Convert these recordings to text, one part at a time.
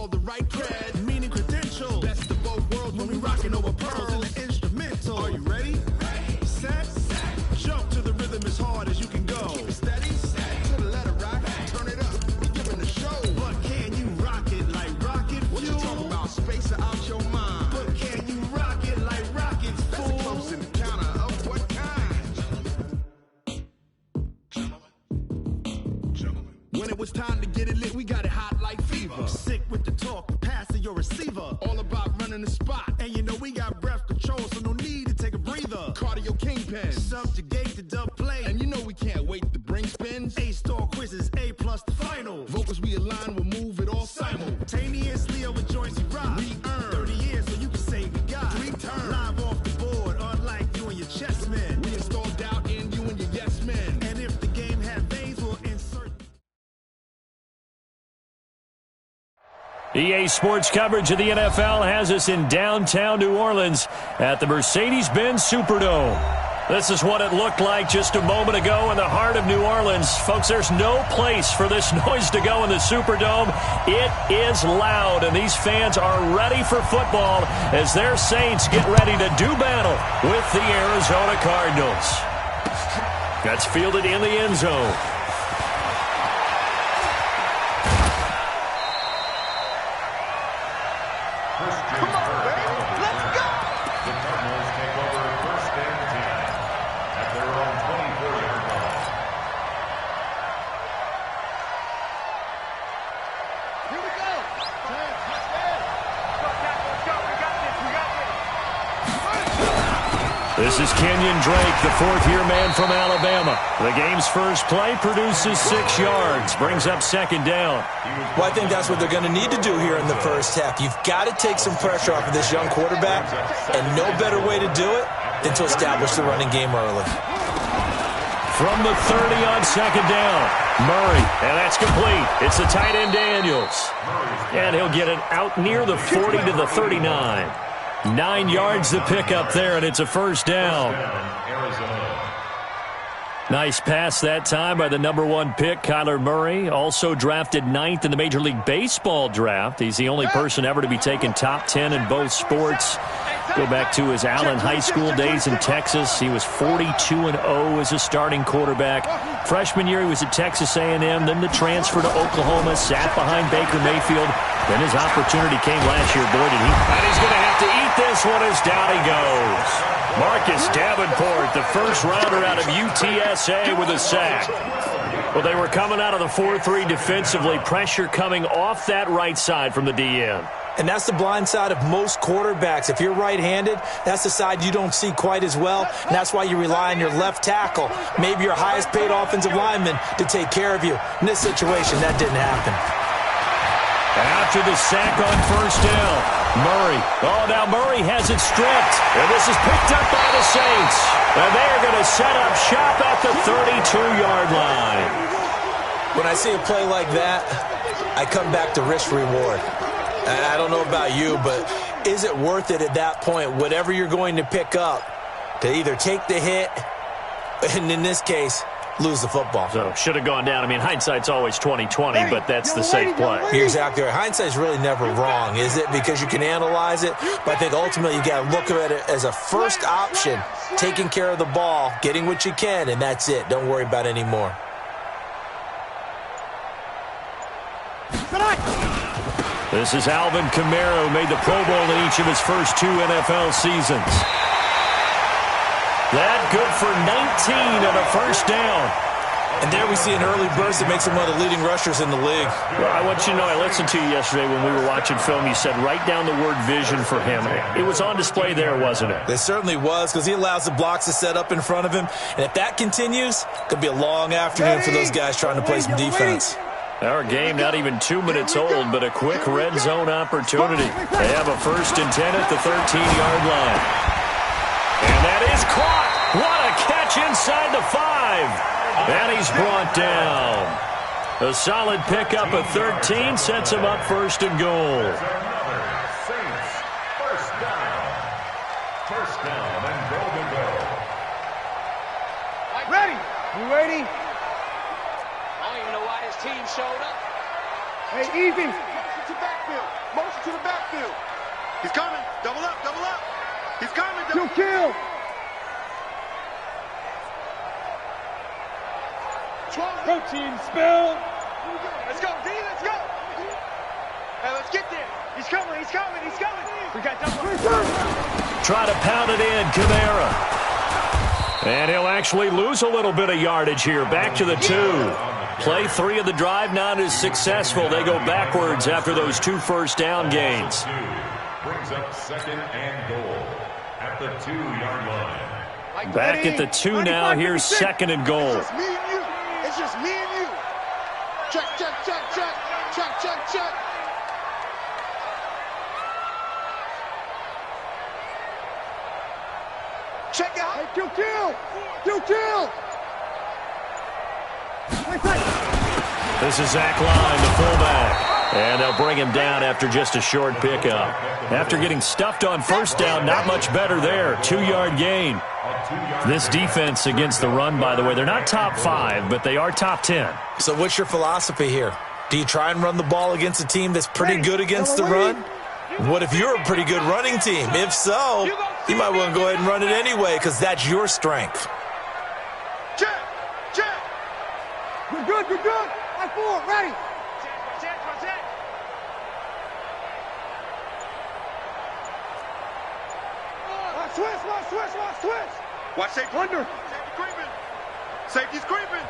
all the right cred, meaning credentials. Best of both worlds when we rockin' over pearls in the instrumental. Are you ready? Set. Jump to the rhythm as hard as you can go. Keep it steady. To the letter rock. Turn it up. You're giving the show. But can you rock it like rocket fuel? What you talking about? Space out your mind. But can you rock it like rockets, fool? That's a close encounter of what kind? Gentlemen. When it was time to get it lit, we got it hot like fever. Sick with the talk, passing your receiver. All about running the spot. And you know we got breath control, so no need to take a breather. Cardio kingpin, subjugate the dub play. And you know we can't wait to bring spins. A-star quizzes, A+ the final. Vocals we align, we'll move it all simultaneously over joints you rock. We earn 30 years, so you can say we got 3 turns. Live off the board, unlike you and your chess men. We install doubt in you and your yes men. And if the game had veins, we'll insert. EA Sports coverage of the NFL has us in downtown New Orleans at the Mercedes-Benz Superdome. This is what it looked like just a moment ago in the heart of New Orleans. Folks, there's no place for this noise to go in the Superdome. It is loud, and these fans are ready for football as their Saints get ready to do battle with the Arizona Cardinals. That's fielded in the end zone. This is Kenyon Drake, the fourth-year man from Alabama. The game's first play produces 6 yards, brings up second down. Well, I think that's what they're going to need to do here in the first half. You've got to take some pressure off of this young quarterback, and no better way to do it than to establish the running game early. From the 30 on second down, Murray, and that's complete. It's the tight end Daniels. And he'll get it out near the 40 to the 39. 9 yards to pick up there, and it's a first down. Nice pass that time by the number 1 pick, Kyler Murray. Also drafted 9th in the Major League Baseball draft. He's the only person ever to be taken top 10 in both sports. Go back to his Allen High School days in Texas. He was 42-0 as a starting quarterback. Freshman year, he was at Texas A&M. Then the transfer to Oklahoma, sat behind Baker Mayfield. Then his opportunity came last year. Boy, did he. And he's going to have to eat this one as down he goes. Marcus Davenport, the first rounder out of UTSA with a sack. Well, they were coming out of the 4-3 defensively. Pressure coming off that right side from the DN. And that's the blind side of most quarterbacks. If you're right-handed, that's the side you don't see quite as well. And that's why you rely on your left tackle, maybe your highest-paid offensive lineman, to take care of you. In this situation, that didn't happen. After the sack on first down, Murray. Oh, now Murray has it stripped. And this is picked up by the Saints. And they're going to set up shop at the 32-yard line. When I see a play like that, I come back to risk-reward. I don't know about you, but is it worth it at that point, whatever you're going to pick up, to either take the hit, and in this case, lose the football? So, should have gone down. I mean, hindsight's always 20/20, but that's the safe play. You're exactly right. Hindsight's really never wrong, is it? Because you can analyze it, but I think ultimately you got to look at it as a first option, taking care of the ball, getting what you can, and that's it. Don't worry about any more. This is Alvin Kamara, who made the Pro Bowl in each of his first 2 NFL seasons. That good for 19 and a first down. And there we see an early burst that makes him one of the leading rushers in the league. Well, I want you to know, I listened to you yesterday when we were watching film. You said write down the word vision for him. It was on display there, wasn't it? It certainly was, because he allows the blocks to set up in front of him. And if that continues, it could be a long afternoon for those guys trying to play some defense. Our game not even 2 minutes old, but a quick red zone opportunity. They have a 1st and 10 at the 13-yard line. And that is caught. What a catch inside the 5. And he's brought down. A solid pickup of 13 sets him up 1st and goal. First down and go. Ready? You ready? I don't even know why his team showed up. Hey, Evie. backfield. Motion to the backfield. He's coming. Double up, double up. He's coming. Double kill. 12. Protein spill. Let's go, D. Let's go. Hey, let's get there. He's coming. He's coming. He's coming. We got double. Try to pound it in, Kamara. And he'll actually lose a little bit of yardage here. Back to the 2. Play 3 of the drive not as successful. They go backwards after those 2 first down gains. Brings up 2nd and goal at the 2-yard line. Back at the 2 now. Here's 2nd and goal. It's just me and you. It's just me and you. Check, check, check, check. Check, check, check. Check it out. Hey, kill. This is Zach Line, the fullback. And they'll bring him down after just a short pickup. After getting stuffed on first down, not much better there. 2-yard gain. This defense against the run, by the way, they're not top 5, but they are top 10. So what's your philosophy here? Do you try and run the ball against a team that's pretty good against the run? What if you're a pretty good running team? If so, you might want to go ahead and run it anyway because that's your strength. Check, check. You're good. High 4, ready. Check. Switch. Watch safety. Under. Safety's creeping.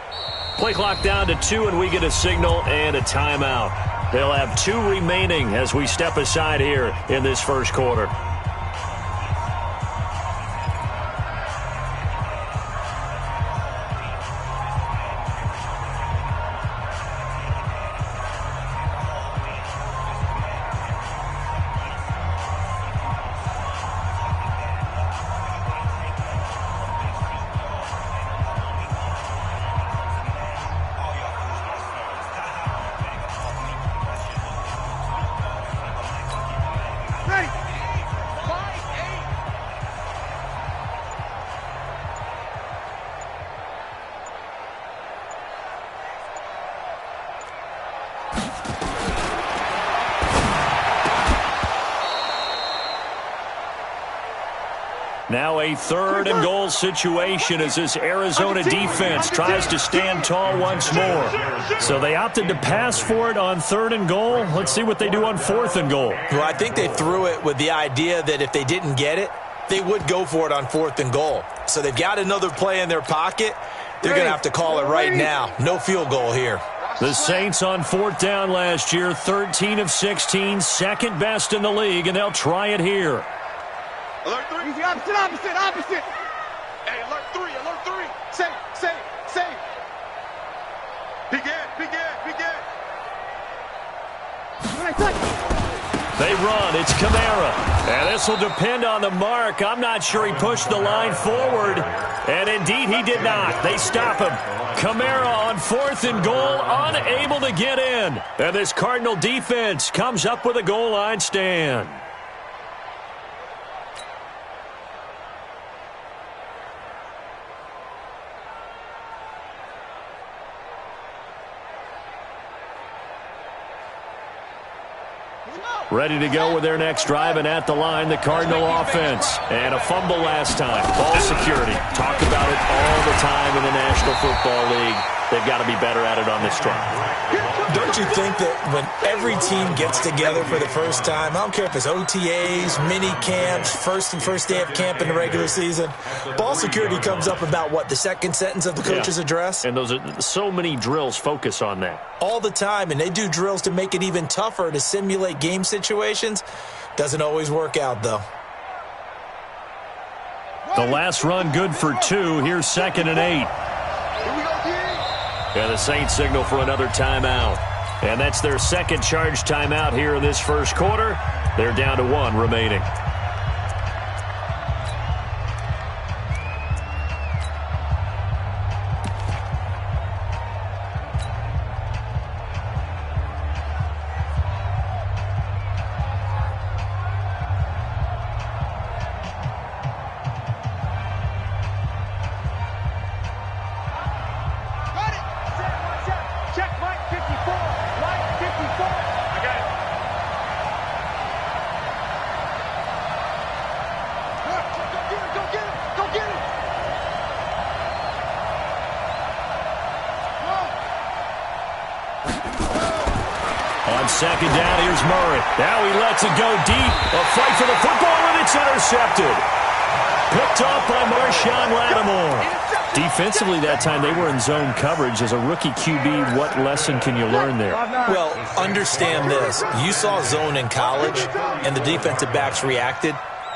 Play clock down to 2, and we get a signal and a timeout. They'll have 2 remaining as we step aside here in this first quarter. Now a 3rd and goal situation as this Arizona defense tries to stand tall once more. So they opted to pass for it on 3rd and goal. Let's see what they do on 4th and goal. Well, I think they threw it with the idea that if they didn't get it, they would go for it on 4th and goal. So they've got another play in their pocket. They're going to have to call it right now. No field goal here. The Saints on 4th down last year, 13 of 16, 2nd best in the league, and they'll try it here. Alert 3. Easy, opposite. Hey, alert 3. Safe. Begin. They run. It's Kamara. And this will depend on the mark. I'm not sure he pushed the line forward. And indeed, he did not. They stop him. Kamara on 4th and goal, unable to get in. And this Cardinal defense comes up with a goal line stand. Ready to go with their next drive, and at the line, the Cardinal offense. And a fumble last time. Ball security. Talk about it all the time in the National Football League. They've got to be better at it on this drive. Don't you think that when every team gets together for the first time, I don't care if it's OTAs, mini camps, first day of camp in the regular season, ball security comes up about, what, the second sentence of the coach's address? And those are so many drills focus on that. All the time, and they do drills to make it even tougher to simulate game situations. Doesn't always work out, though. The last run good for 2. Here's 2nd and 8. And the Saints signal for another timeout. And that's their second charge timeout here in this first quarter. They're down to 1 remaining. On second down, here's Murray. Now he lets it go deep. A fight for the football, and it's intercepted. Picked off by Marshawn Lattimore. Defensively that time, they were in zone coverage. As a rookie QB, what lesson can you learn there? Well, understand this. You saw zone in college, and the defensive backs reacted,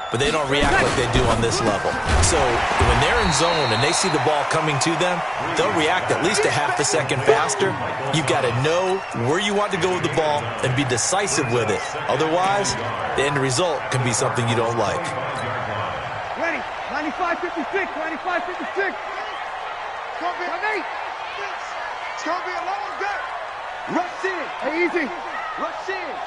but they don't react like they do on this level. So when they're in zone and they see the ball coming to them, they'll react at least a half a second faster. You've got to know where you want to go with the ball and be decisive with it. Otherwise, the end result can be something you don't like. Ready, 95-56, 95-56. It's going to be an 8. It's going to be a long gut. Rush in. Hey, easy. Rush in.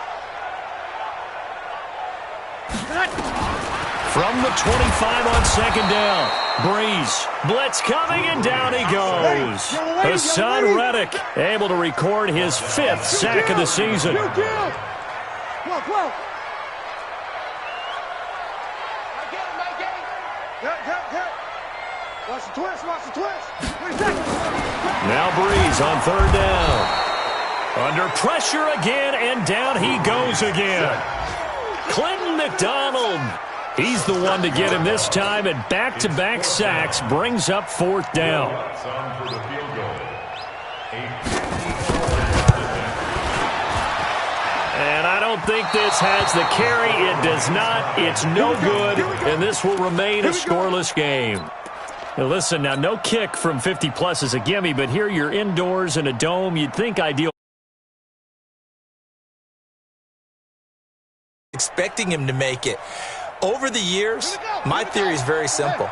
From the 25 on second down. Breeze. Blitz coming, and down he goes. Hassan Reddick able to record his 5th sack of the season. Come on, come on. Watch the twist, watch the twist. 20 seconds. Now Breeze on third down. Under pressure again, and down he goes again. Clinton McDonald. He's the one to get him this time, and back-to-back sacks brings up 4th down. And I don't think this has the carry. It does not. It's no good, and this will remain a scoreless game. Now listen, now no kick from 50-plus is a gimme, but here you're indoors in a dome. You'd think ideal. Expecting him to make it. Over the years, my theory is very simple.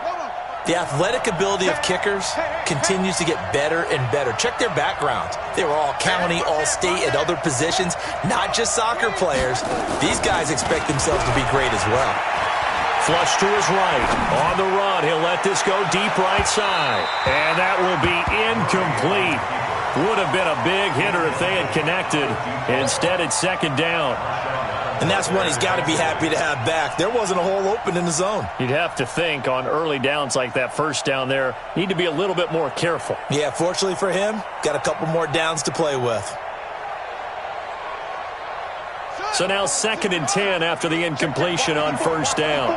The athletic ability of kickers continues to get better and better. Check their backgrounds. They were all county, all state, at other positions, not just soccer players. These guys expect themselves to be great as well. Flush to his right. On the run, he'll let this go deep right side. And that will be incomplete. Would have been a big hitter if they had connected. Instead, it's second down. And that's one he's got to be happy to have back. There wasn't a hole open in the zone. You'd have to think on early downs like that first down there, need to be a little bit more careful. Yeah, fortunately for him, got a couple more downs to play with. So now 2nd and 10 after the incompletion on first down.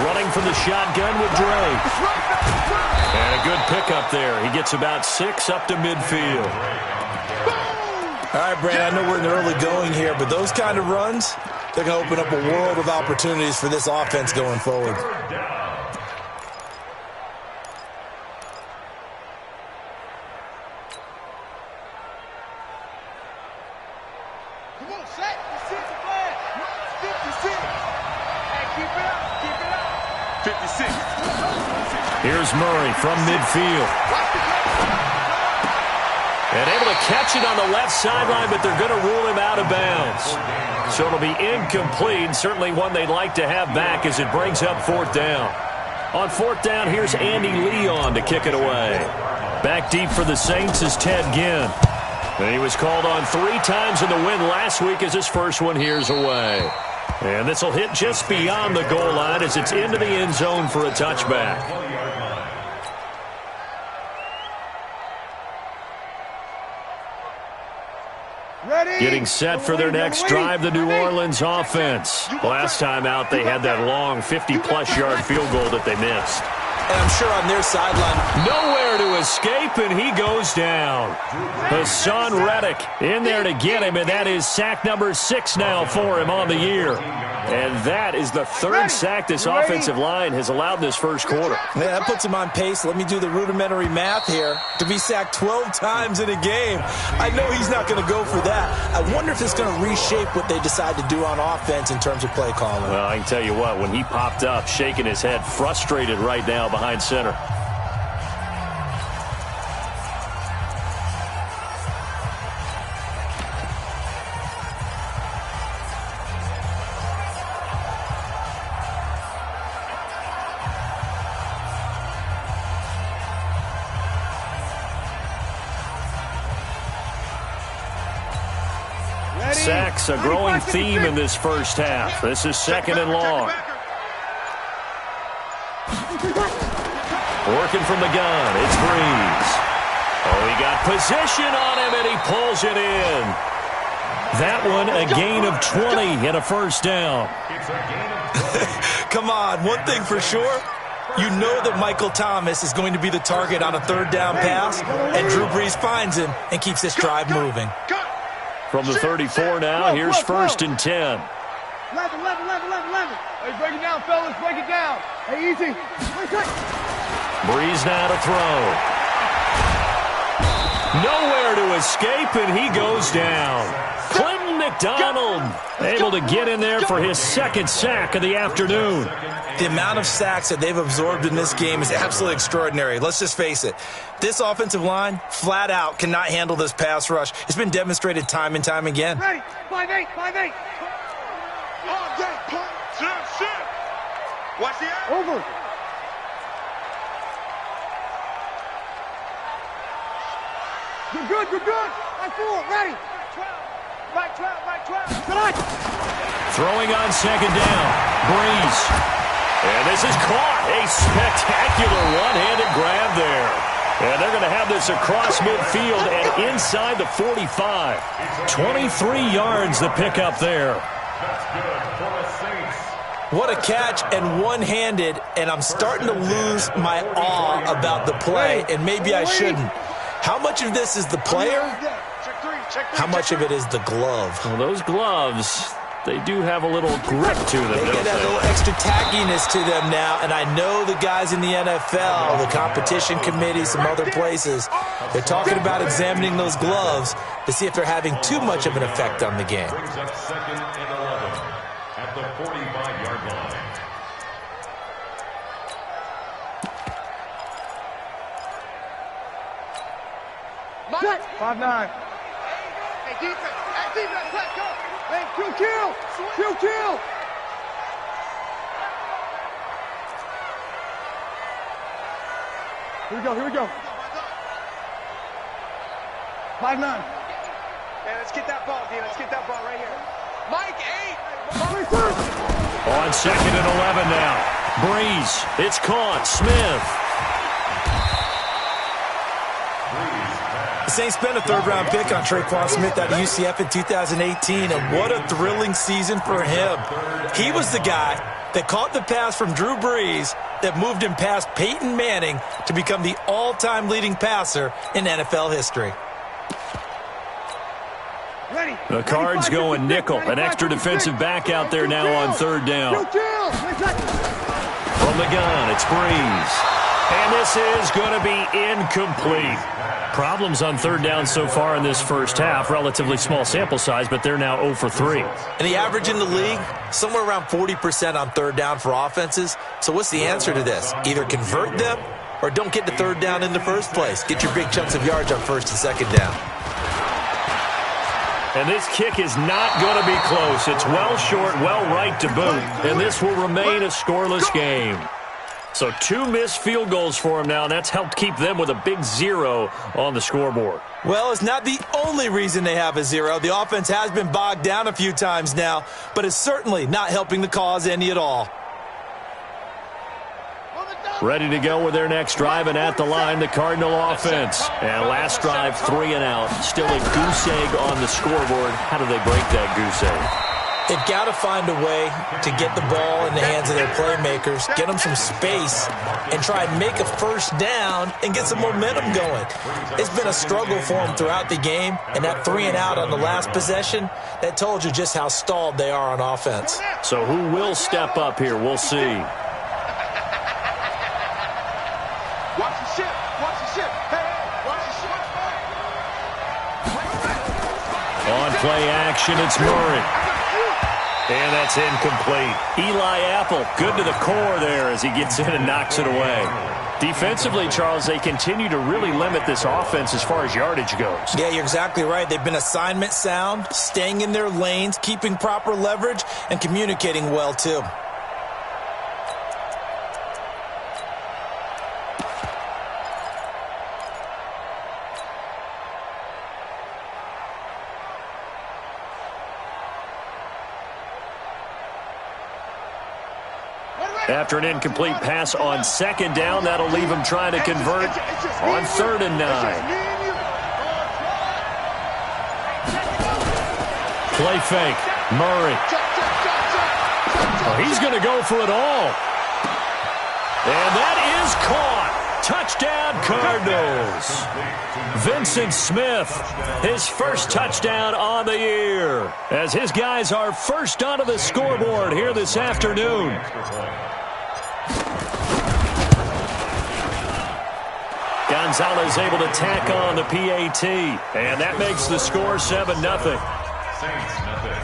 Running from the shotgun with Drake. And a good pickup there. He gets about 6 up to midfield. All right, Brandon, I know we're in the early going here, but those kind of runs, they're going to open up a world of opportunities for this offense going forward. Come on, set. This is the plan. 56. Hey, keep it up. Keep it up. 56. Here's Murray from midfield. And able to catch it on the left sideline, but they're going to rule him out of bounds. So it'll be incomplete, certainly one they'd like to have back as it brings up 4th down. On 4th down, here's Andy Leon to kick it away. Back deep for the Saints is Ted Ginn. And he was called on 3 times in the win last week as his first one here's away. And this will hit just beyond the goal line as it's into the end zone for a touchback. Getting set for their next drive, the New Orleans offense. Last time out, they had that long 50-plus yard field goal that they missed. And I'm sure on their sideline, nowhere to escape, and he goes down. Hassan Reddick in there to get him, and that is sack number 6 now for him on the year. And that is the 3rd sack this offensive line has allowed this first quarter. Yeah, that puts him on pace. Let me do the rudimentary math here. To be sacked 12 times in a game, I know he's not going to go for that. I wonder if it's going to reshape what they decide to do on offense in terms of play calling. Well, I can tell you what, when he popped up, shaking his head, frustrated right now behind center. Sacks, a growing theme in this first half. This is 2nd and long. Working from the gun, it's Breeze. Oh, he They got position on him, and he pulls it in. That one, a gain of 20 and a first down. Come on, one thing for sure. You know that Michael Thomas is going to be the target on a third down pass, and Drew Brees finds him and keeps this drive moving. From the 34 now, here's 1st and 10. 11. Hey, break it down, fellas. Break it down. Hey, easy. Brees now to throw. Nowhere to escape, and he goes down. Clinton McDonald able to get in there for his 2nd sack of the afternoon. The amount of sacks that they've absorbed in this game is absolutely extraordinary. Let's just face it. This offensive line, flat out, cannot handle this pass rush. It's been demonstrated time and time again. Ready. 5-8. On deck, punt, sit. Watch the air. Over. You're good. Back 4, ready. 12. Back 12. Good. Throwing on 2nd down. Brees. And this is caught. A spectacular one-handed grab there. And they're going to have this across midfield and inside the 45. 23 yards the pickup there. What a catch, and one-handed, and I'm starting to lose my awe about the play, and maybe I shouldn't. How much of this is the player? How much of it is the glove? Well, those gloves, they do have a little grip to them, They don't get a little extra tackiness to them now, and I know the guys in the NFL, the competition committee, some other places, they're talking about examining those gloves to see if they're having too much of an effect on the game. Brings up 2nd and 11 at the 45-yard line. Set. 5-9. Hey, defense, let's go. Hey, kill. Here we go. 5-9. Man, let's get that ball, D. Let's get that ball right here. Mike, 8. On 2nd and 11 now. Brees. It's caught. Smith. The Saints spent a 3rd-round pick on Traquan Smith out of UCF in 2018, and what a thrilling season for him. He was the guy that caught the pass from Drew Brees that moved him past Peyton Manning to become the all-time leading passer in NFL history. The Cards going nickel. An extra defensive back out there now on 3rd down. From the gun, it's Brees. And this is going to be incomplete. Problems on 3rd down so far in this first half. Relatively small sample size, but they're now 0 for 3. And the average in the league, somewhere around 40% on 3rd down for offenses. So what's the answer to this? Either convert them or don't get to 3rd down in the first place. Get your big chunks of yards on 1st and 2nd down. And this kick is not going to be close. It's well short, well right to boot. And this will remain a scoreless game. So 2 missed field goals for him now, and that's helped keep them with a big 0 on the scoreboard. Well, it's not the only reason they have a 0. The offense has been bogged down a few times now, but it's certainly not helping the cause any at all. Ready to go with their next drive, and at the line, the Cardinal offense. And last drive, 3 and out. Still a goose egg on the scoreboard. How do they break that goose egg? They've got to find a way to get the ball in the hands of their playmakers, get them some space, and try and make a 1st down and get some momentum going. It's been a struggle for them throughout the game, and that 3 and out on the last possession, that told you just how stalled they are on offense. So who will step up here? We'll see. Watch the ship. Hey, watch the ship. On play action, it's Murray. And that's incomplete. Eli Apple, good to the core there as he gets in and knocks it away. Defensively, Charles, they continue to really limit this offense as far as yardage goes. Yeah, you're exactly right. They've been assignment sound, staying in their lanes, keeping proper leverage, and communicating well, too. After an incomplete pass on 2nd down, that'll leave him trying to convert on 3rd and 9. Play fake. Murray. Oh, he's going to go for it all. And that is caught. Touchdown, Cardinals. Vincent Smith, his first touchdown on the year, as his guys are first onto the scoreboard here this afternoon. Gonzalez able to tack on the PAT, and that makes the score 7-0. Saints, nothing.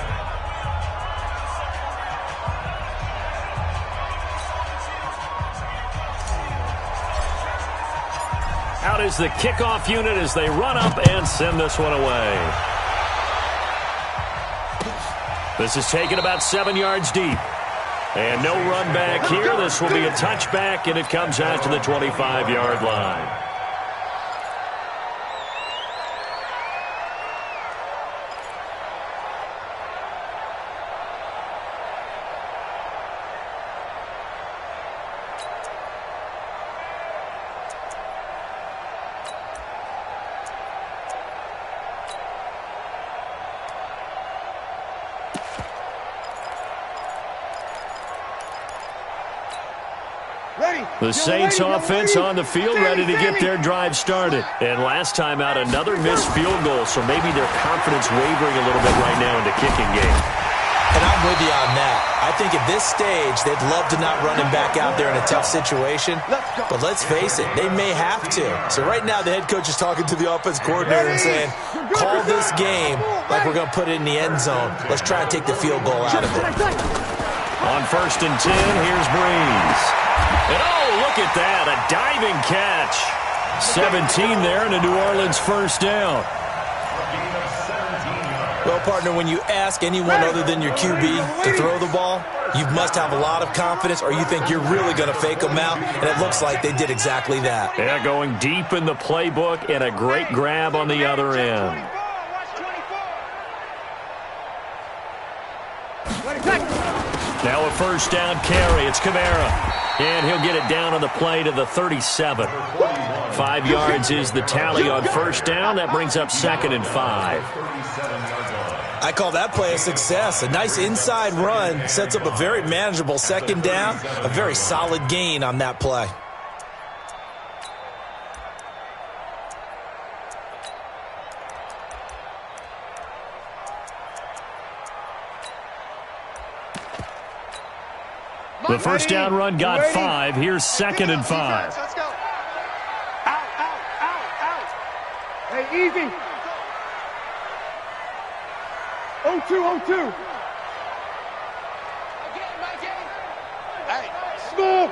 Out is the kickoff unit as they run up and send this one away. This is taken about 7 yards deep. And no run back here. This will be a touchback, and it comes out to the 25-yard line. The Saints offense on the field, ready to get their drive started. And last time out, another missed field goal, so maybe their confidence wavering a little bit right now in the kicking game. And I'm with you on that. I think at this stage, they'd love to not run him back out there in a tough situation. But let's face it, they may have to. So right now, the head coach is talking to the offense coordinator and saying, call this game like we're going to put it in the end zone. Let's try and take the field goal out of it. On 1st and 10, here's Breeze. And oh, look at that, a diving catch. 17 there and a New Orleans first down. Well, partner, when you ask anyone other than your QB to throw the ball, you must have a lot of confidence or you think you're really going to fake them out, and it looks like they did exactly that. Yeah, going deep in the playbook and a great grab on the other end. Now a first down carry. It's Kamara. And he'll get it down on the play to the 37. 5 yards is the tally on first down. That brings up 2nd and 5. I call that play a success. A nice inside run sets up a very manageable 2nd down. A very solid gain on that play. The first down run got 5. Here's 2nd and 5. Let's go. Out, out, out, out. Hey, easy. 0-2. Hey, smooth.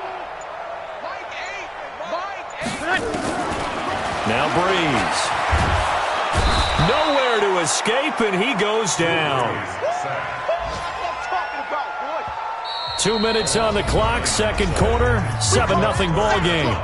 Now Breeze. Nowhere to escape, and he goes down. 2 minutes on the clock, 2nd quarter, 7-0 ball game.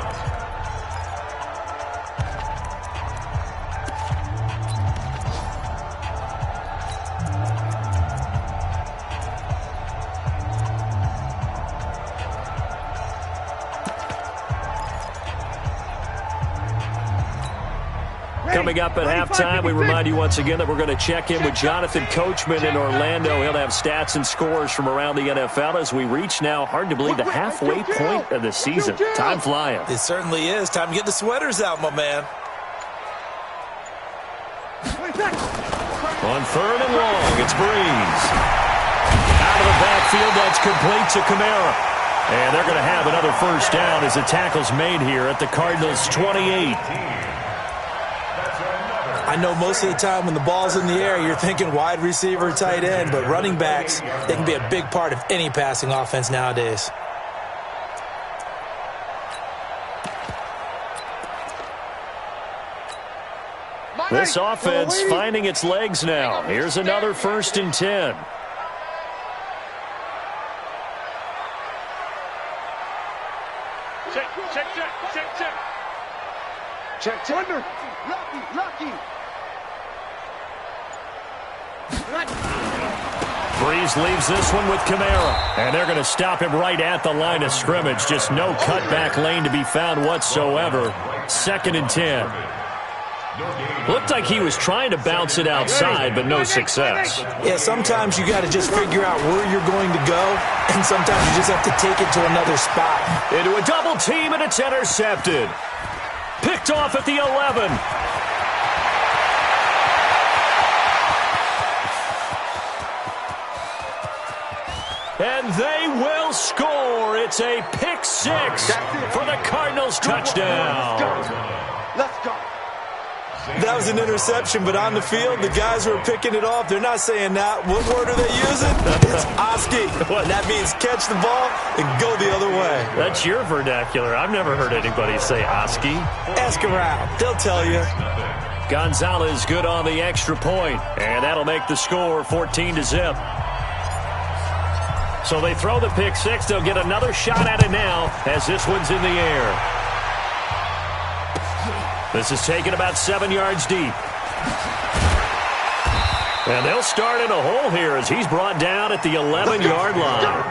Coming up at halftime, we remind you once again that we're going to check in with Jonathan Coachman in Orlando. He'll have stats and scores from around the NFL as we reach now, hard to believe, the halfway point of the season. Time flying. It certainly is. Time to get the sweaters out, my man. On 3rd and long, it's Breeze. Out of the backfield, that's complete to Kamara. And they're going to have another first down as the tackle's made here at the Cardinals' 28. I know most of the time when the ball's in the air, you're thinking wide receiver, tight end, but running backs, they can be a big part of any passing offense nowadays. This offense finding its legs now. Here's another 1st and 10. Check. Lucky. Breeze leaves this one with Kamara. And they're going to stop him right at the line of scrimmage. Just no cutback lane to be found whatsoever. 2nd and 10. Looked like he was trying to bounce it outside, but no success. Yeah, sometimes you got to just figure out where you're going to go, and sometimes you just have to take it to another spot. Into a double team, and it's intercepted. Picked off at the 11. And they will score. It's a pick six for the Cardinals touchdown. Let's go. That was an interception, but on the field, the guys who are picking it off, they're not saying that. What word are they using? It's Oski. And that means catch the ball and go the other way. That's your vernacular. I've never heard anybody say Oski. Ask around. They'll tell you. Gonzalez good on the extra point, and that'll make the score 14-0. So they throw the pick six. They'll get another shot at it now as this one's in the air. This is taken about 7 yards deep. And they'll start in a hole here as he's brought down at the 11-yard line.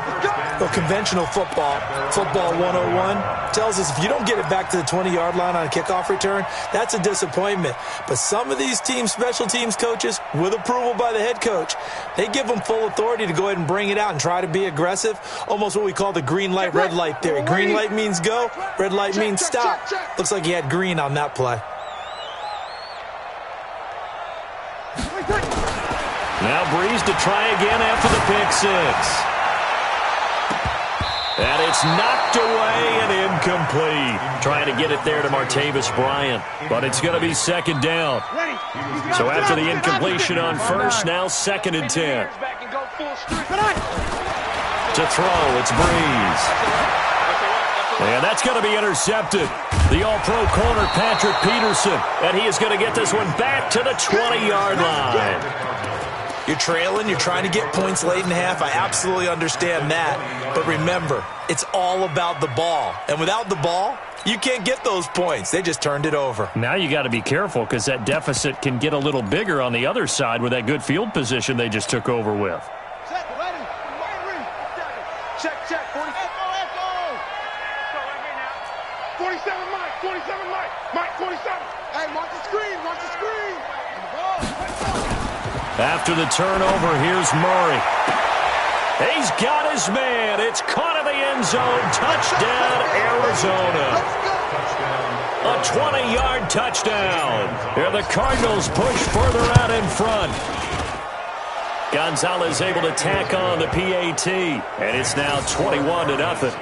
Well, conventional football 101, tells us if you don't get it back to the 20-yard line on a kickoff return, that's a disappointment. But some of these teams, special teams coaches, with approval by the head coach, they give them full authority to go ahead and bring it out and try to be aggressive, almost what we call the green light, red light theory. Green light means go, red light means stop. Looks like he had green on that play. Now Breeze to try again after the pick six. And it's knocked away and incomplete. Trying to get it there to Martavis Bryant. But it's going to be second down. So after the incompletion on first, now 2nd and 10. To throw, it's Breeze. And that's going to be intercepted. The all-pro corner, Patrick Peterson. And he is going to get this one back to the 20-yard line. You're trailing, you're trying to get points late in half. I absolutely understand that. But remember, it's all about the ball. And without the ball, you can't get those points. They just turned it over. Now you got to be careful because that deficit can get a little bigger on the other side with that good field position they just took over with. Check, 47 Mike, 47 Mike, 47. Hey, mark the screen, mark the screen. After the turnover, here's Murray. He's got his man. It's caught in the end zone. Touchdown, Arizona. A 20-yard touchdown. Here the Cardinals push further out in front. Gonzalez able to tack on the PAT, and it's now 21-0.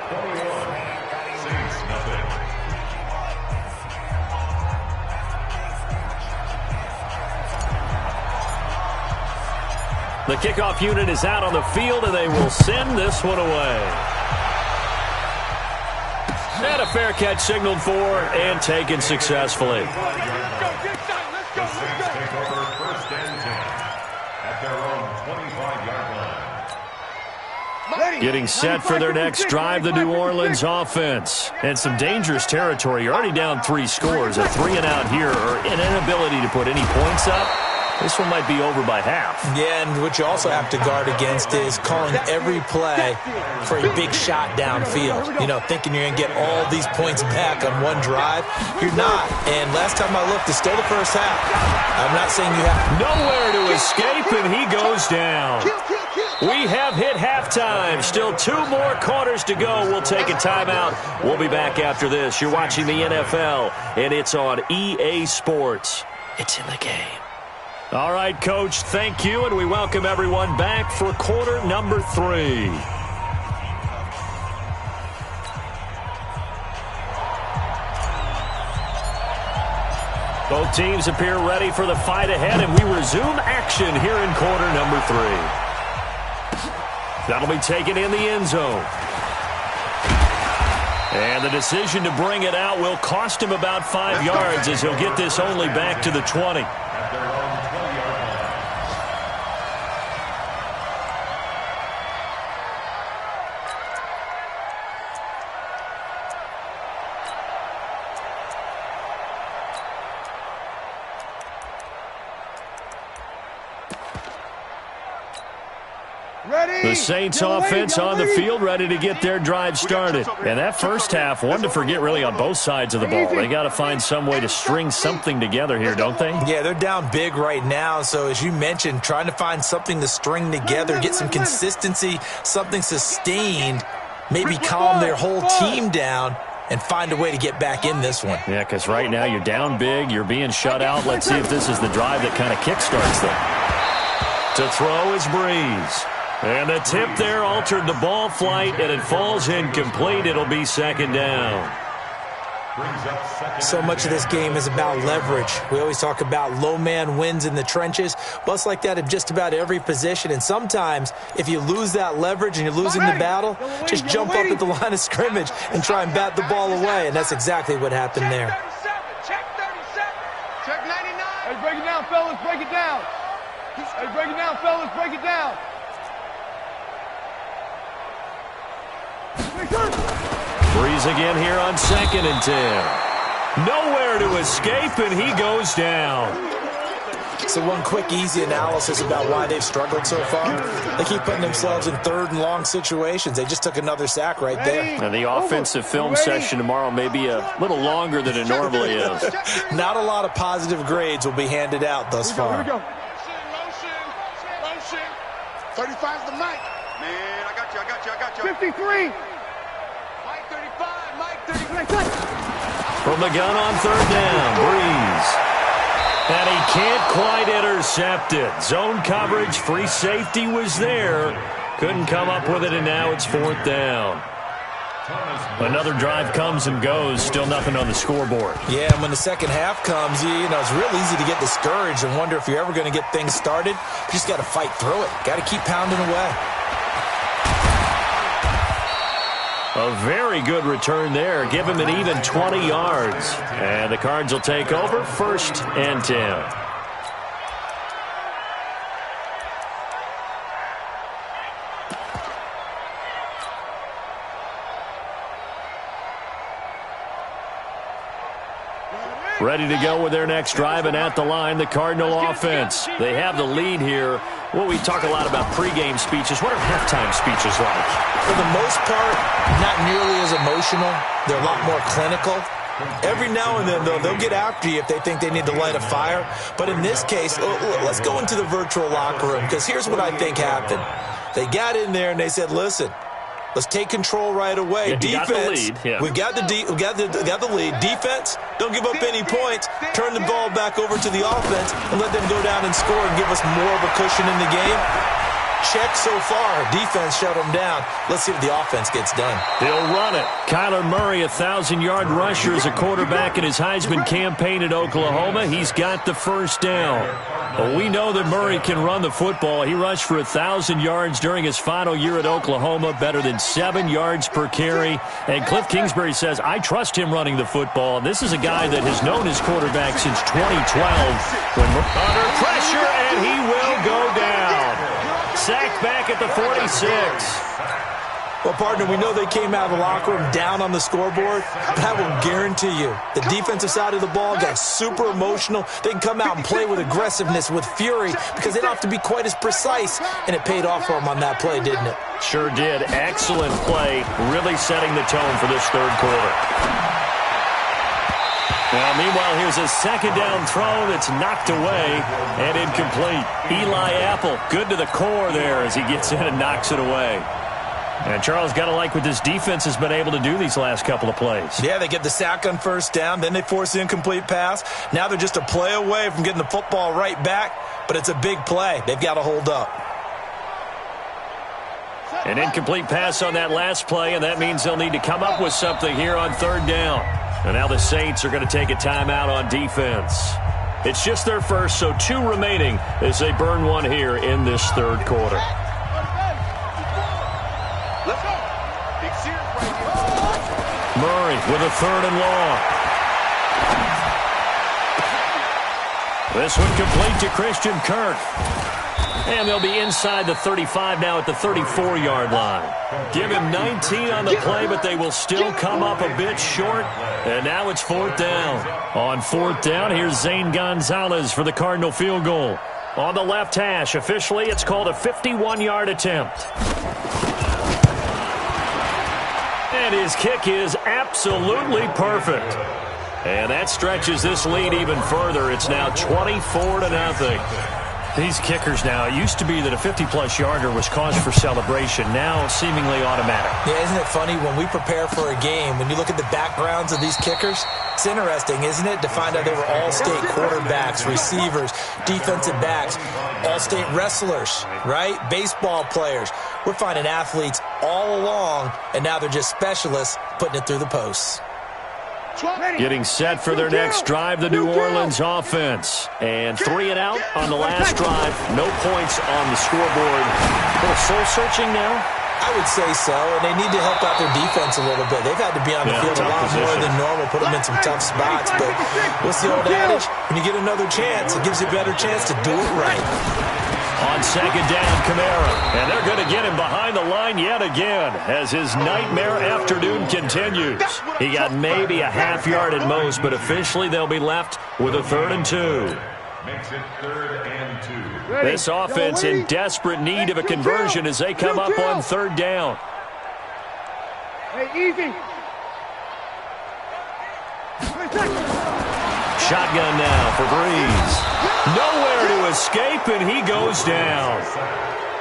The kickoff unit is out on the field, and they will send this one away. And a fair catch signaled for and taken successfully. The Saints take over 1st and 10 at their own 25-yard line. Getting set for their next drive, the New Orleans offense. And some dangerous territory. You're already down 3 scores. A 3-and-out here, or an inability to put any points up. This one might be over by half. Yeah, and what you also have to guard against is calling every play for a big shot downfield. You know, thinking you're going to get all these points back on one drive. You're not. And last time I looked, it's still the first half. I'm not saying you have nowhere to escape, and he goes down. We have hit halftime. Still 2 more quarters to go. We'll take a timeout. We'll be back after this. You're watching the NFL, and it's on EA Sports. It's in the game. All right, Coach, thank you, and we welcome everyone back for quarter number 3. Both teams appear ready for the fight ahead, and we resume action here in quarter number 3. That'll be taken in the end zone. And the decision to bring it out will cost him about 5 yards as he'll get this only back to the 20. The Saints offense on the field ready to get their drive started. And that first half, one to forget really on both sides of the ball. They got to find some way to string something together here, don't they? Yeah, they're down big right now. So as you mentioned, trying to find something to string together, get some consistency, something sustained, maybe calm their whole team down and find a way to get back in this one. Yeah, because right now you're down big, you're being shut out. Let's see if this is the drive that kind of kickstarts them. To throw is Breeze. And the tip there altered the ball flight, and it falls incomplete. It'll be second down. So much of this game is about leverage. We always talk about low man wins in the trenches. Well, it's like that in just about every position. And sometimes, if you lose that leverage and you're losing the battle, just jump up at the line of scrimmage and try and bat the ball away. And that's exactly what happened there. Check 37. Check 99. Hey, break it down, fellas. Break it down. Hey, break it down, fellas. Break it down. Breeze again here on 2nd and 10. Nowhere to escape, and he goes down. So one quick, easy analysis about why they've struggled so far. They keep putting themselves in third and long situations. They just took another sack right there. And the offensive film session tomorrow may be a little longer than it normally is. Not a lot of positive grades will be handed out thus far. Here we go. Motion. 35's the mic. Man, I got you. 53. Mike 35. Mike 35. From the gun on 3rd down, Breeze. And he can't quite intercept it. Zone coverage, free safety was there. Couldn't come up with it, and now it's 4th down. Another drive comes and goes. Still nothing on the scoreboard. Yeah, and when the second half comes, you know, it's real easy to get discouraged and wonder if you're ever going to get things started. You just got to fight through it. Got to keep pounding away. A very good return there. Give him an even 20 yards. And the Cards will take over 1st and 10. Ready to go with their next drive, and at the line, the Cardinal offense. They have the lead here. Well, we talk a lot about pregame speeches. What are halftime speeches like? For the most part, not nearly as emotional. They're a lot more clinical. Every now and then, though, they'll get after you if they think they need to light a fire. But in this case, let's go into the virtual locker room, because here's what I think happened. They got in there and they said, listen, let's take control right away. Yeah, defense, got the lead. Yeah. we got the lead. Defense, don't give up any points. Turn the ball back over to the offense and let them go down and score and give us more of a cushion in the game. Check so far. Defense shut them down. Let's see what the offense gets done. He'll run it. Kyler Murray, a 1,000-yard rusher as a quarterback in his Heisman campaign at Oklahoma. He's got the first down. Well, we know that Murray can run the football. He rushed for 1,000 yards during his final year at Oklahoma, better than 7 yards per carry. And Cliff Kingsbury says, I trust him running the football. And this is a guy that has known his quarterback since 2012. Under pressure, and he will go down. Sacked back at the 46. Well, partner, we know they came out of the locker room down on the scoreboard, but I will guarantee you the defensive side of the ball got super emotional. They can come out and play with aggressiveness, with fury, because they don't have to be quite as precise, and it paid off for them on that play, didn't it? Sure did. Excellent play, really setting the tone for this third quarter. Now, meanwhile, here's a second down throw that's knocked away and incomplete. Eli Apple, good to the core there as he gets in and knocks it away. And Charles, got to like what this defense has been able to do these last couple of plays. Yeah, they get the sack on first down, then they force the incomplete pass. Now they're just a play away from getting the football right back, but it's a big play. They've got to hold up. An incomplete pass on that last play, and that means they'll need to come up with something here on third down. And now the Saints are going to take a timeout on defense. It's just their first, so 2 remaining as they burn one here in this third quarter. Murray with a 3rd and long. This one complete to Christian Kirk. And they'll be inside the 35 now at the 34-yard line. Give him 19 on the play, but they will still come up a bit short. And now it's 4th down. On 4th down, here's Zane Gonzalez for the Cardinal field goal. on the left hash. Officially, it's called a 51-yard attempt. And his kick is absolutely perfect. And that stretches this lead even further. It's now 24-0. These kickers now, it used to be that a 50-plus yarder was cause for celebration. Now seemingly automatic. Yeah, isn't it funny when we prepare for a game, when you look at the backgrounds of these kickers, it's interesting, isn't it, to find out they were all-state quarterbacks, receivers, defensive backs, all-state wrestlers, right? Baseball players. We're finding athletes all along, and now they're just specialists putting it through the posts. Getting set for their next drive, the New Orleans offense. And 3 and out on the last drive. No points on the scoreboard. A little soul-searching now? I would say so, and they need to help out their defense a little bit. They've had to be on the field a lot more than normal, put them in some tough spots. But what's the old adage? When you get another chance, it gives you a better chance to do it right. On second down, Kamara. And they're going to get him behind the line yet again as his nightmare afternoon continues. He got maybe a half yard at most, but officially they'll be left with a 3rd and 2. Makes it 3rd and 2. This offense in desperate need of a conversion as they come up on 3rd down. Hey, easy. Shotgun now for Breeze. Nowhere to escape, and he goes down.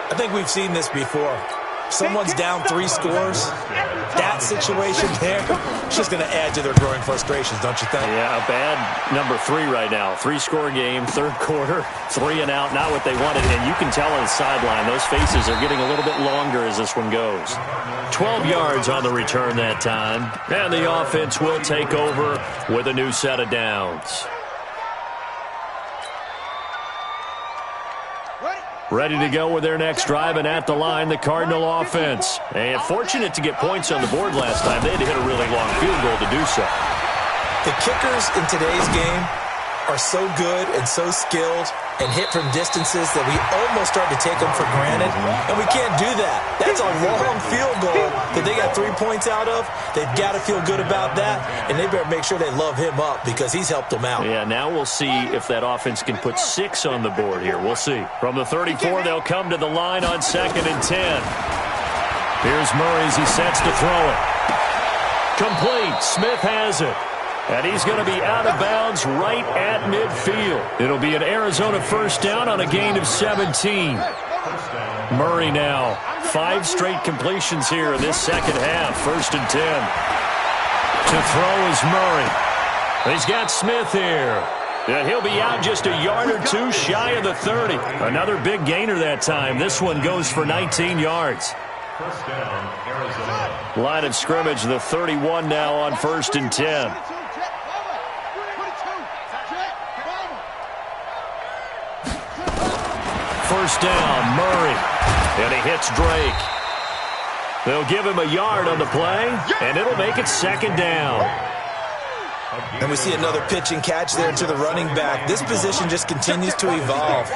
I think we've seen this before. Someone's down 3 scores. That situation there, it's just going to add to their growing frustrations, don't you think? Yeah, a bad number 3 right now. 3-score game, 3rd quarter, 3 and out, not what they wanted. And you can tell on the sideline, those faces are getting a little bit longer as this one goes. 12 yards on the return that time. And the offense will take over with a new set of downs. Ready to go with their next drive, and at the line, the Cardinal offense. And fortunate to get points on the board last time. They had to hit a really long field goal to do so. The kickers in today's game are so good and so skilled and hit from distances that we almost start to take them for granted, and we can't do that. That's a long field goal that they got 3 points out of. They've got to feel good about that, and they better make sure they love him up because he's helped them out. Yeah, now we'll see if that offense can put 6 on the board here. We'll see. From the 34, they'll come to the line on 2nd and 10. Here's Murray as he sets to throw it. Complete. Smith has it. And he's going to be out of bounds right at midfield. It'll be an Arizona 1st down on a gain of 17. Murray now. 5 straight completions here in this second half. 1st and 10. To throw is Murray. He's got Smith here. And he'll be out just a yard or 2 shy of the 30. Another big gainer that time. This one goes for 19 yards. 1st down, Arizona. Line of scrimmage, the 31 now on 1st and 10. First down, Murray. And he hits Drake. They'll give him a yard on the play, and it'll make it 2nd down. And we see another pitch and catch there to the running back. This position just continues to evolve.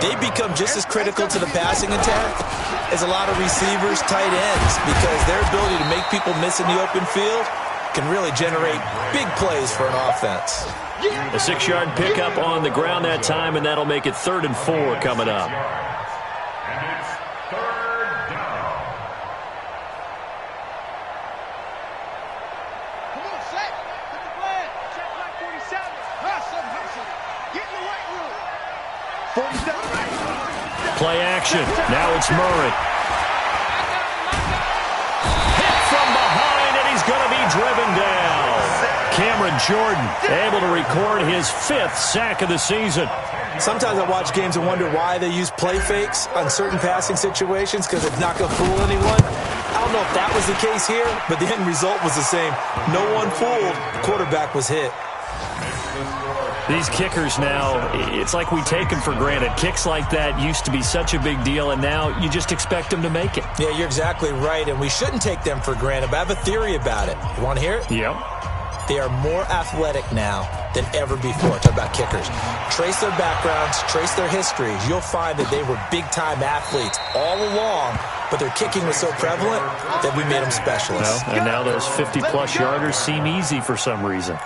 They become just as critical to the passing attack as a lot of receivers, tight ends, because their ability to make people miss in the open field can really generate big plays for an offense. A 6-yard pickup on the ground that time, and that'll make it 3rd and 4 coming up. And it's 3rd down. Come on, set. Get the flag. Check flag 47. Hustle, hustle. Get in the right room. 47. Play action. Now it's Murray. Hit from behind, and he's going to be driven down. Cameron Jordan able to record his 5th sack of the season. Sometimes I watch games and wonder why they use play fakes on certain passing situations because it's not going to fool anyone. I don't know if that was the case here, but the end result was the same. No one fooled. The quarterback was hit. These kickers now, it's like we take them for granted. Kicks like that used to be such a big deal, and now you just expect them to make it. Yeah, you're exactly right, and we shouldn't take them for granted, but I have a theory about it. You want to hear it? Yep. They are more athletic now than ever before. Talk about kickers. Trace their backgrounds, trace their histories. You'll find that they were big-time athletes all along, but their kicking was so prevalent that we made them specialists. Well, and now those 50-plus yarders seem easy for some reason.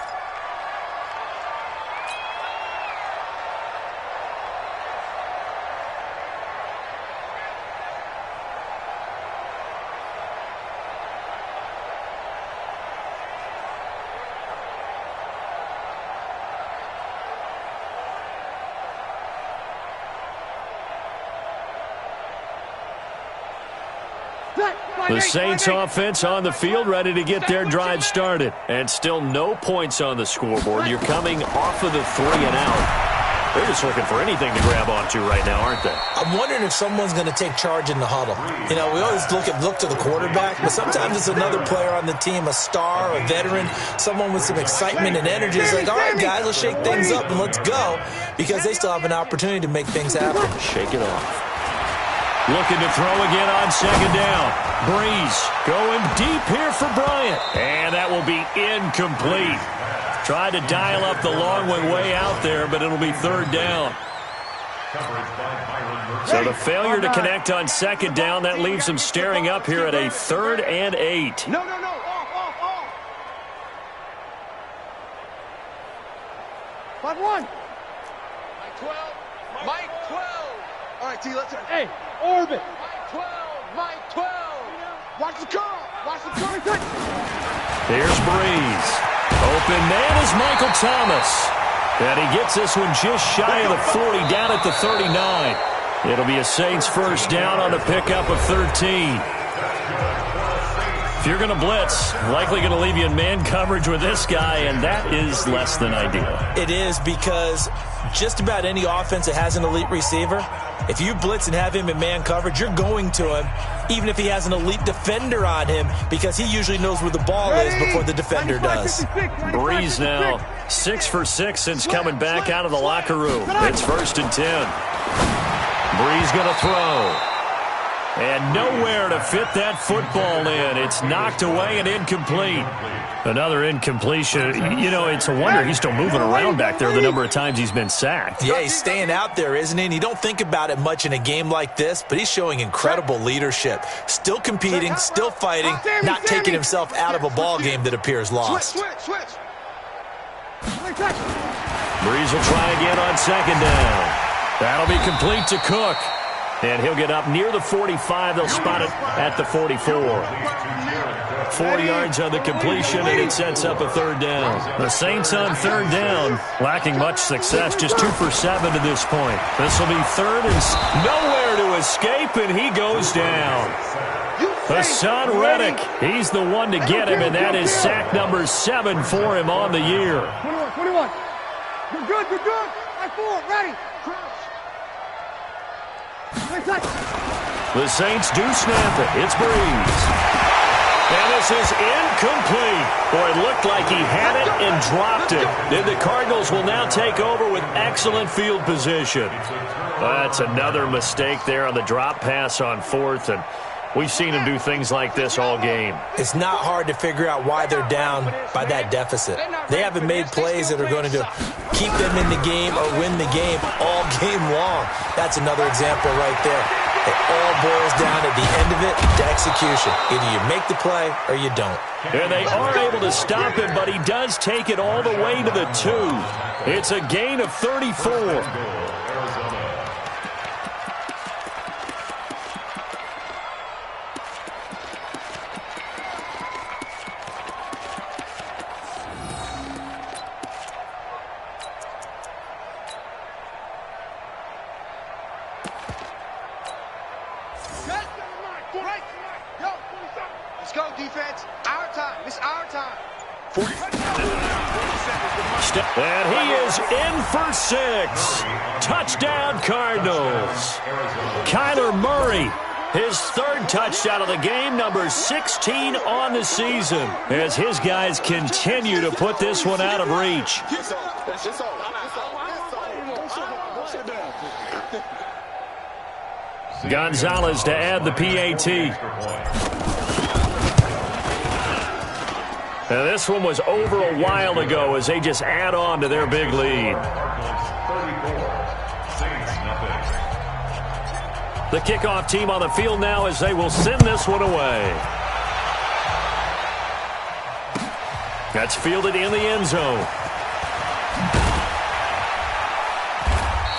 The Saints offense on the field, ready to get their drive started. And still no points on the scoreboard. You're coming off of the 3 and out. They're just looking for anything to grab onto right now, aren't they? I'm wondering if someone's going to take charge in the huddle. You know, we always look to the quarterback, but sometimes it's another player on the team, a star, a veteran, someone with some excitement and energy. It's like, all right, guys, let's shake things up and let's go, because they still have an opportunity to make things happen. Shake it off. Looking to throw again on second down. Breeze going deep here for Bryant. And that will be incomplete. Tried to dial up the long one way out there, but it'll be third down. So the failure to connect on second down, that leaves them staring up here at a 3rd and 8. No. Off. 5-1. Mike 12. Mike 12. All right, T, let's go. Hey, orbit. Mike 12. Watch the car. Here's Breeze. Open man is Michael Thomas. And he gets this one just shy of the 40, down at the 39. It'll be a Saints first down on the pickup of 13. If you're going to blitz, likely going to leave you in man coverage with this guy, and that is less than ideal. It is, because just about any offense that has an elite receiver, if you blitz and have him in man coverage, you're going to him, even if he has an elite defender on him, because he usually knows where the ball is before the defender does. Breeze now 6 for 6 since coming back out of the locker room. It's 1st and 10. Breeze going to throw. And nowhere to fit that football in. It's knocked away and incomplete. Another incompletion. You know, it's a wonder he's still moving around back there the number of times he's been sacked. Yeah, he's staying out there, isn't he? And you don't think about it much in a game like this, but he's showing incredible leadership. Still competing, still fighting, not taking himself out of a ball game that appears lost. Switch. Breeze will try again on second down. That'll be complete to Cook. And he'll get up near the 45. They'll spot it at the 44. 4 yards on the completion, and it sets up a 3rd down. The Saints on 3rd down, lacking much success, just 2 for 7 to this point. This will be 3rd and nowhere to escape, and he goes down. Hassan Reddick, he's the one to get him, and that is sack number 7 for him on the year. 21. You're good. I 4, ready. The Saints do snap it. It's Breeze. And this is incomplete. Boy, it looked like he had it and dropped it. And the Cardinals will now take over with excellent field position. That's another mistake there on the drop pass on 4th, and we've seen him do things like this all game. It's not hard to figure out why they're down by that deficit. They haven't made plays that are going to keep them in the game or win the game all game long. That's another example right there. It all boils down at the end of it to execution. Either you make the play or you don't. And they are able to stop him, but he does take it all the way to the 2. It's a gain of 34. Let's go, defense. Our time. It's our time. 40. And he is in for 6. Touchdown, Cardinals. Kyler Murray, his 3rd touchdown of the game, number 16 on the season, as his guys continue to put this one out of reach. Gonzalez to add the PAT. Now, this one was over a while ago as they just add on to their big lead. The kickoff team on the field now as they will send this one away. That's fielded in the end zone.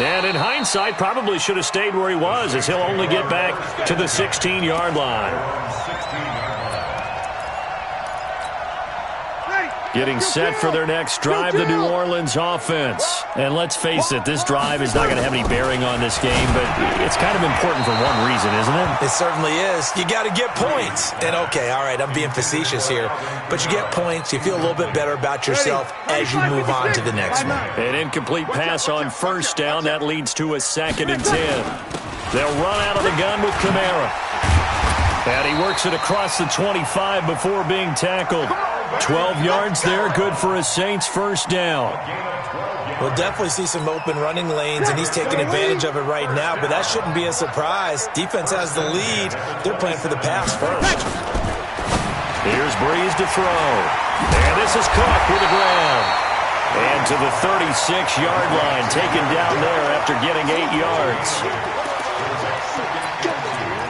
And in hindsight, probably should have stayed where he was, as he'll only get back to the 16-yard line. Getting set for their next drive, the New Orleans offense. And let's face it, this drive is not going to have any bearing on this game, but it's kind of important for one reason, isn't it? It certainly is. You got to get points. And, okay, all right, I'm being facetious here, but you get points, you feel a little bit better about yourself as you move on to the next one. An incomplete pass on first down. That leads to a 2nd and 10. They'll run out of the gun with Kamara. And he works it across the 25 before being tackled. 12 yards there, good for a Saints first down. We'll definitely see some open running lanes, and he's taking advantage of it right now, but that shouldn't be a surprise. Defense has the lead. They're playing for the pass first. Here's Breeze to throw. And this is Cook with the ground. And to the 36-yard line, taken down there after getting 8 yards.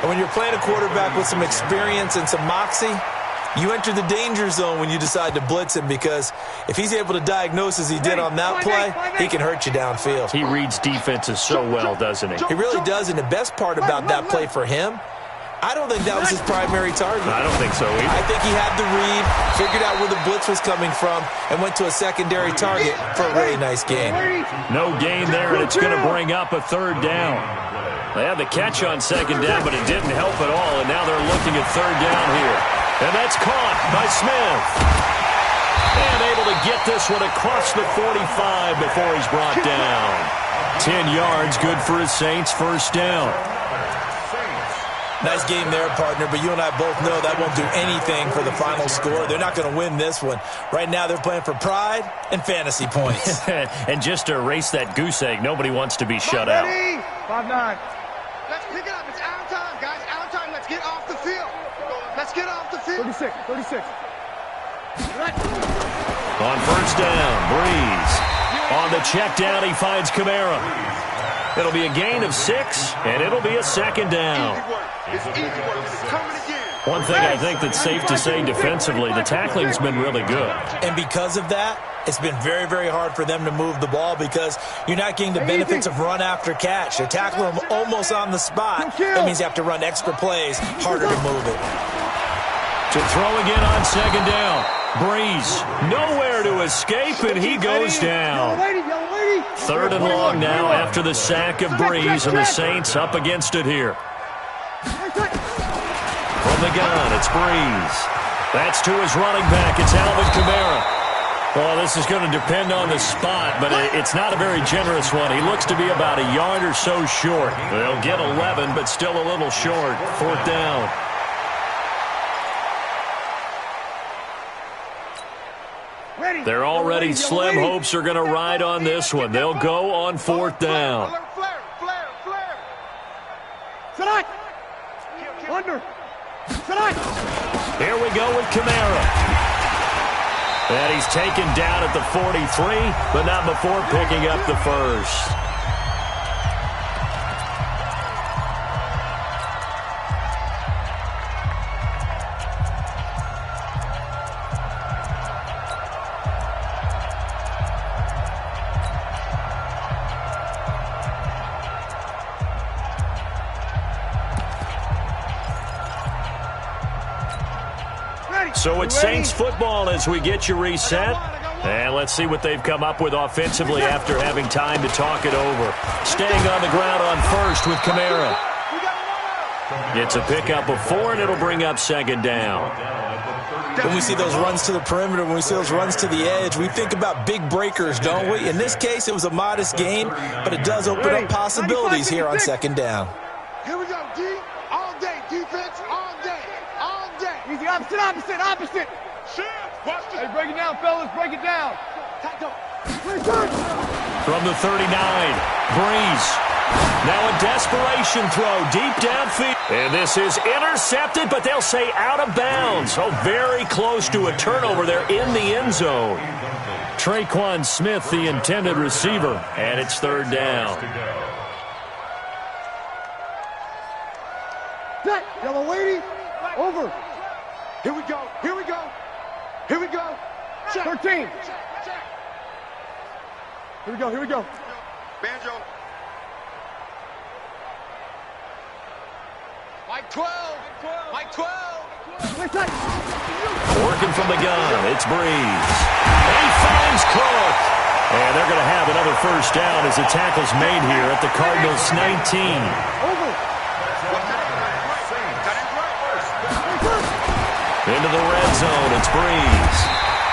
And when you're playing a quarterback with some experience and some moxie, you enter the danger zone when you decide to blitz him, because if he's able to diagnose as he did on that play, he can hurt you downfield. He reads defenses so well, doesn't he? He really does, and the best part about that play for him, I don't think that was his primary target. I don't think so either. I think he had the read, figured out where the blitz was coming from, and went to a secondary target for a really nice gain. No gain there, and it's going to bring up a 3rd down. They had the catch on 2nd down, but it didn't help at all, and now they're looking at 3rd down here. And that's caught by Smith. And able to get this one across the 45 before he's brought down. 10 yards, good for his Saints first down. Nice game there, partner, but you and I both know that won't do anything for the final score. They're not going to win this one. Right now they're playing for pride and fantasy points. And just to erase that goose egg, nobody wants to be shut out. 5-9. Let's pick it up. It's out time, guys. Out time. Let's get off the field. Let's get off the field. 36. On first down, Breeze. On the check down, he finds Kamara. It'll be a gain of 6, and it'll be a 2nd down. It's easy work. It's coming again. One thing I think that's safe to say defensively, the tackling's been really good. And because of that, it's been very, very hard for them to move the ball, because you're not getting the benefits of run after catch. They're tackling them almost on the spot. That means you have to run extra plays, harder to move it. To throw again on 2nd down. Breeze, nowhere to escape, and he goes down. 3rd and long now after the sack of Breeze, and the Saints up against it here. From the gun, it's Breeze. That's to his running back. It's Alvin Kamara. Well, this is going to depend on the spot, but it's not a very generous one. He looks to be about a yard or so short. They'll get 11, but still a little short. 4th down. They're already slim. Hopes are going to ride on this one. They'll go on 4th down. Here we go with Kamara. And he's taken down at the 43, but not before picking up the first. So it's Saints football as we get you reset. And let's see what they've come up with offensively after having time to talk it over. Staying on the ground on first with Kamara. It's a pickup of 4, and it'll bring up 2nd down. When we see those runs to the perimeter, when we see those runs to the edge, we think about big breakers, don't we? In this case, it was a modest gain, but it does open up possibilities here on 2nd down. Here we go, D. All day. Defense, all day. All day. Easy, opposite. Shit. Watch this. Hey, break it down, fellas. Break it down. From the 39, Breeze. Now a desperation throw deep downfield. And this is intercepted, but they'll say out of bounds. Oh, very close to a turnover there in the end zone. Traquan Smith, the intended receiver, and it's 3rd down. Set. Yellow lady. Over. Here we go. Here we go. Here we go. Check. 13. Check. Here we go. Here we go. Banjo. Mike 12. Mike 12. Working from the gun, it's Breeze. And he finds Cook. And they're going to have another first down as the tackle's made here at the Cardinals' 19. Into the red zone, it's Breeze.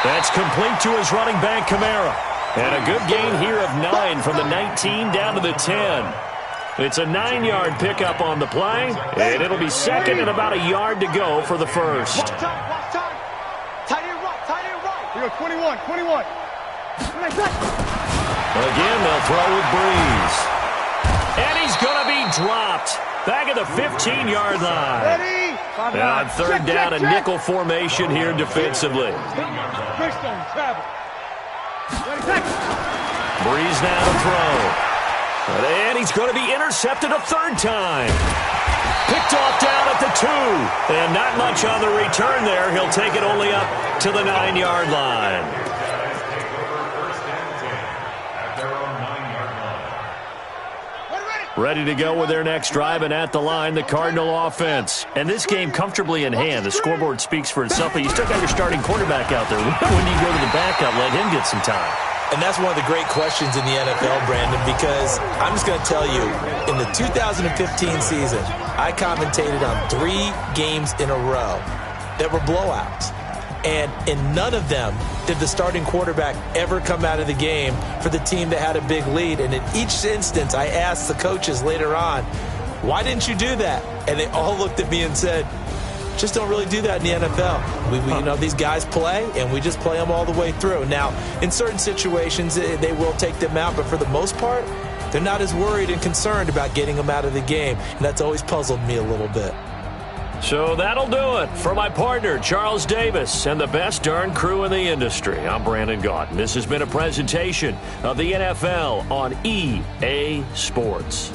That's complete to his running back, Kamara. And a good gain here of 9 from the 19 down to the 10. It's a 9-yard pickup on the play, and it'll be second and about a yard to go for the first. Watch time. Tight end right. Here, 21. Again, they'll throw with Breeze. And he's going to be dropped. Back at the 15-yard line. Ready? And on third down, a nickel formation here defensively. Breeze now to throw. And he's going to be intercepted a third time. Picked off down at the 2. And not much on the return there. He'll take it only up to the 9-yard line. Ready to go with their next drive, and at the line, the Cardinal offense. And this game comfortably in hand. The scoreboard speaks for itself, but you still got your starting quarterback out there. When do you go to the backup, let him get some time? And that's one of the great questions in the NFL, Brandon, because I'm just going to tell you, in the 2015 season, I commentated on 3 games in a row that were blowouts. And in none of them did the starting quarterback ever come out of the game for the team that had a big lead. And in each instance, I asked the coaches later on, why didn't you do that? And they all looked at me and said, just don't really do that in the NFL. We you know, these guys play, and we just play them all the way through. Now, in certain situations, they will take them out, but for the most part, they're not as worried and concerned about getting them out of the game. And that's always puzzled me a little bit. So that'll do it for my partner, Charles Davis, and the best darn crew in the industry. I'm Brandon Gaunt. This has been a presentation of the NFL on EA Sports.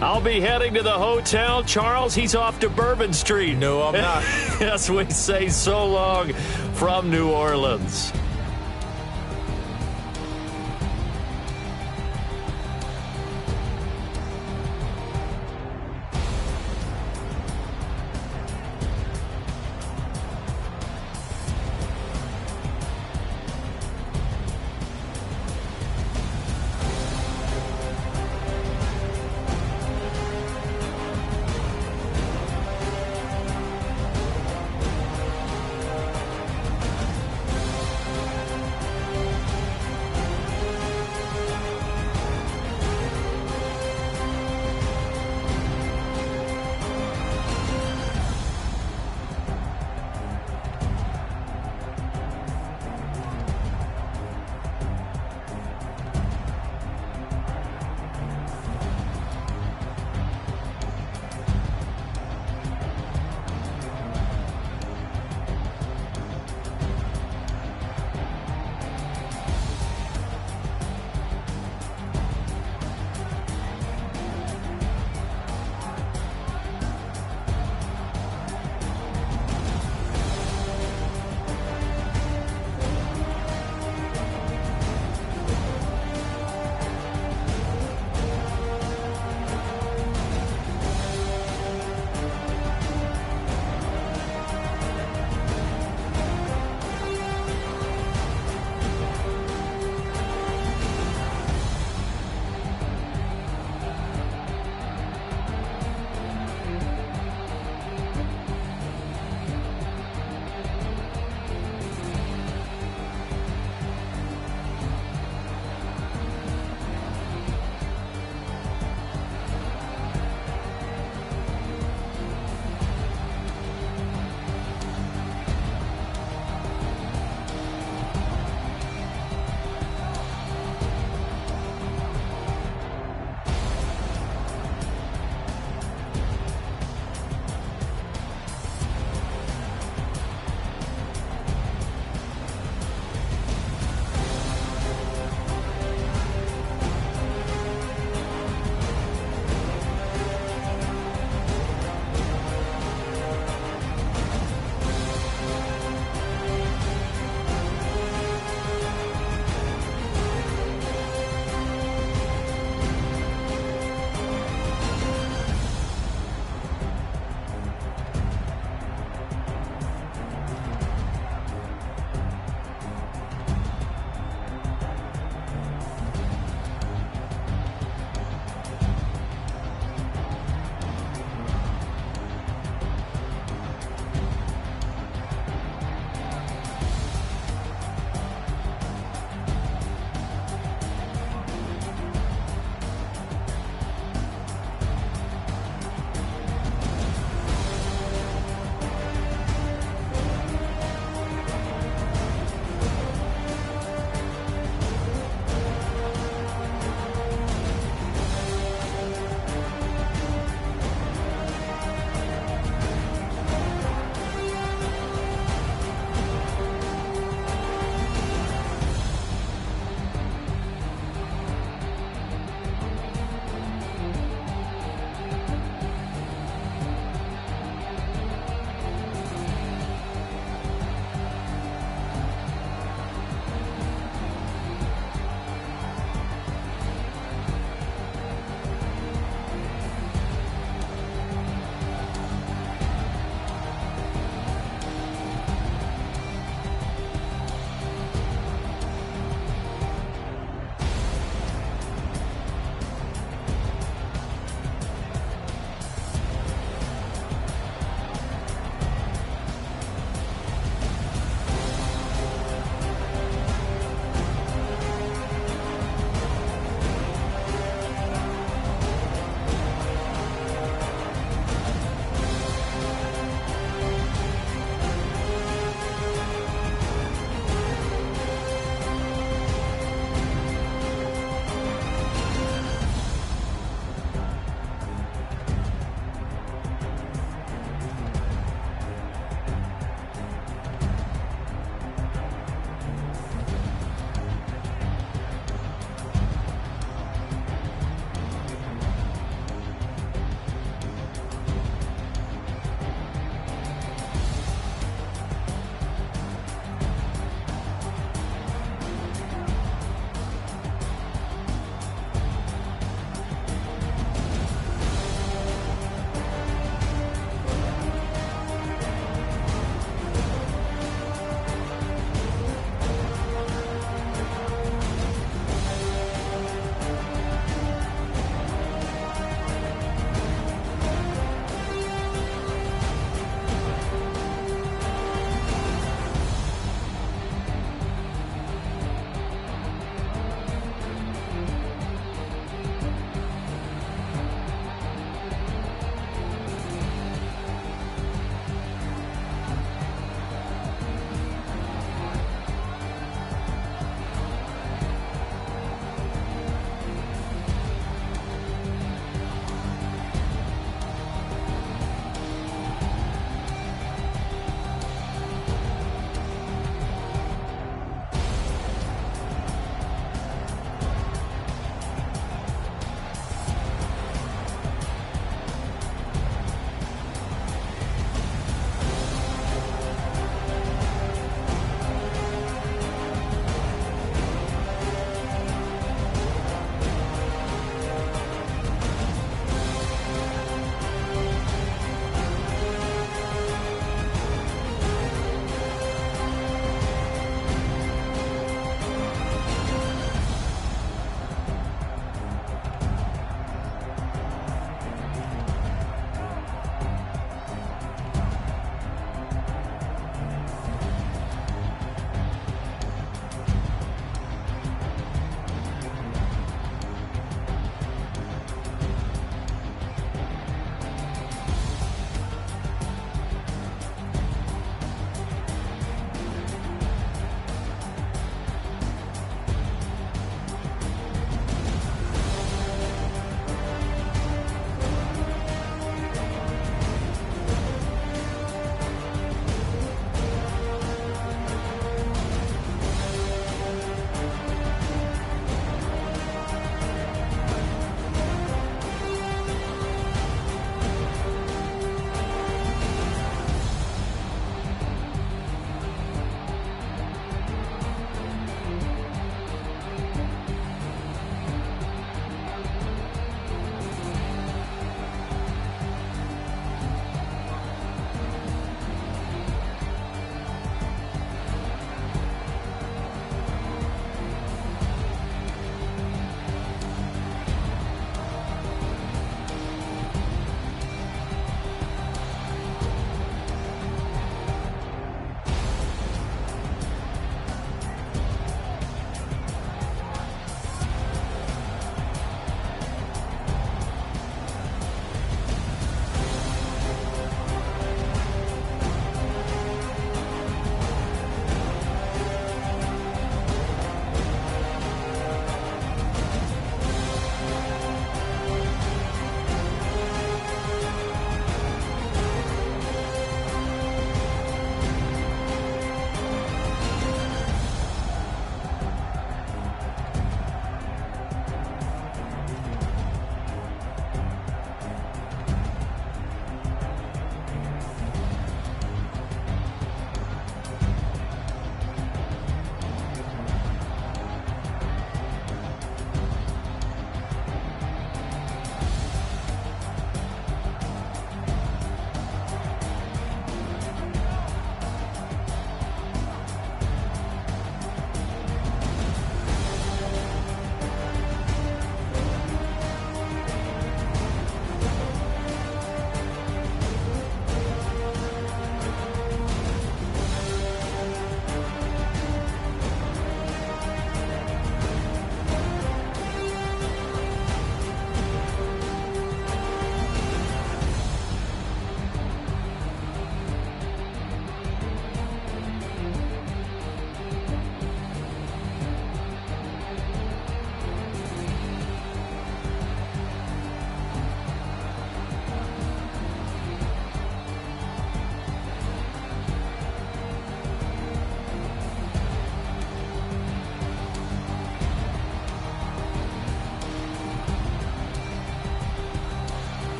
I'll be heading to the hotel. Charles, he's off to Bourbon Street. No, I'm not. Yes, we say so long from New Orleans.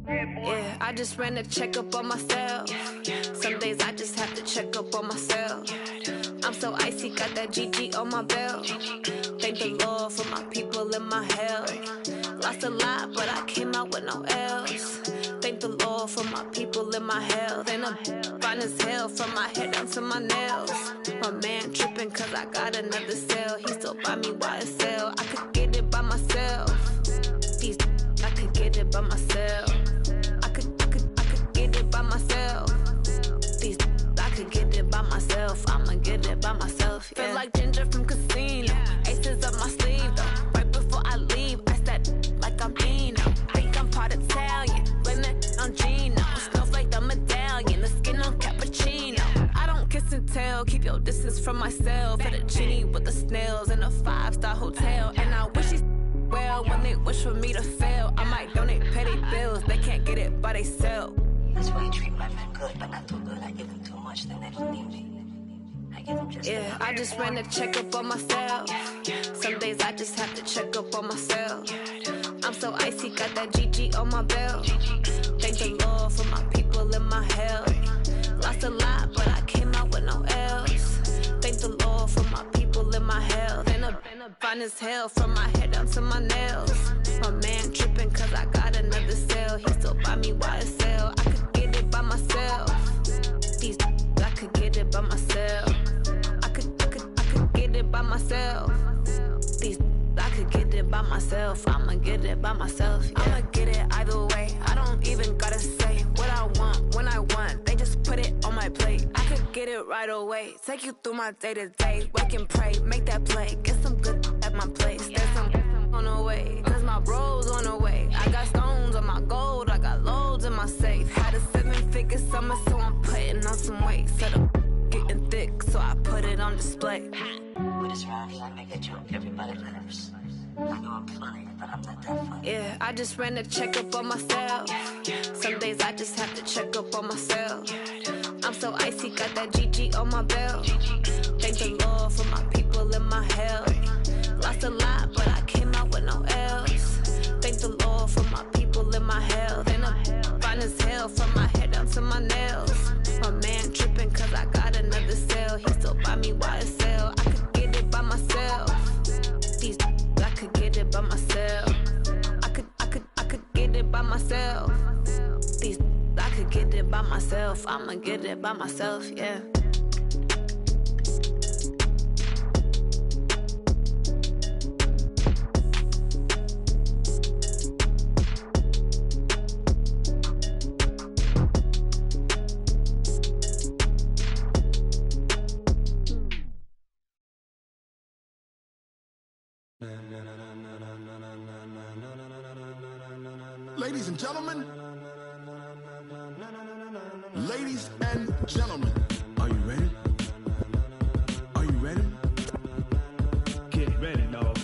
Yeah, I just ran a checkup on myself. Some days I just have to check up on myself. I'm so icy, got that GG on my belt. Thank the Lord for my people in my hell. Lost a lot, but I came out with no L's. Thank the Lord for my people in my health. And I'm fine as hell from my head down to my nails. My man tripping cause I got another cell. He still buy me YSL. I could get it by myself. These I could get it by myself. I could get it by myself. These I could get it by myself. I'ma get it by myself. Yeah. Feel like Ginger from Casino. Aces up my sleeve though. Right before I leave, I said like I'm Eno. Think I'm part Italian. Blame it on Gino. Smells like the medallion. The skin on cappuccino. I don't kiss and tell. Keep your distance from myself. For the genie with the snails in a 5-star hotel. And I wish he's well when they wish for me to fail. I might donate petty bills. They can't get it by themselves. That's why you treat my men good, but not too good. I give them too much, then they don't need me. I give them just yeah, I just ran a checkup on myself. Some days I just have to check up on myself. I'm so icy, got that GG on my belt. Thank the Lord for my people in my hell. Lost a lot, but I came out with no L's. Thank the Lord for my people in my health. And I'm fine as hell from my head down to my nails. My man tripping cause I got another cell. He still buy me YSL. I could get it by myself. These I could get it by myself. I could get it by myself. These I could get it by myself. I'ma get it by myself. Yeah. I'ma get it either way. I don't even gotta say what I want when I want. They just put it on my plate. I could get it right away. Take you through my day to day. Wake and pray, make that play. Get some good at my place. There's some on the way. Cause my bro's on the way. I got stones on my gold. I got loads in my safe. Had a 7-figure summer, so I'm putting on some weight. Set up getting thick, so I put it on display. With this round here, I make a joke. Everybody laughs. I know I'm funny, but I'm not that funny. Yeah, I just ran a checkup on myself. Some days I just have to check up on myself. I'm so icy, got that GG on my belt. Thank the Lord for my people in my hell. Lost a lot, but I came out with no L's. Thank the Lord for my people in my health. And I'm fine as hell from my head down to my nails. My man tripping cause I got another cell. He still buy me YSL. I could get it by myself. These I could get it by myself. I could get it by myself. These I could get it by myself. I'ma get it by myself, yeah. Ladies and gentlemen, ladies and gentlemen, are you ready? Are you ready? Get ready, dog.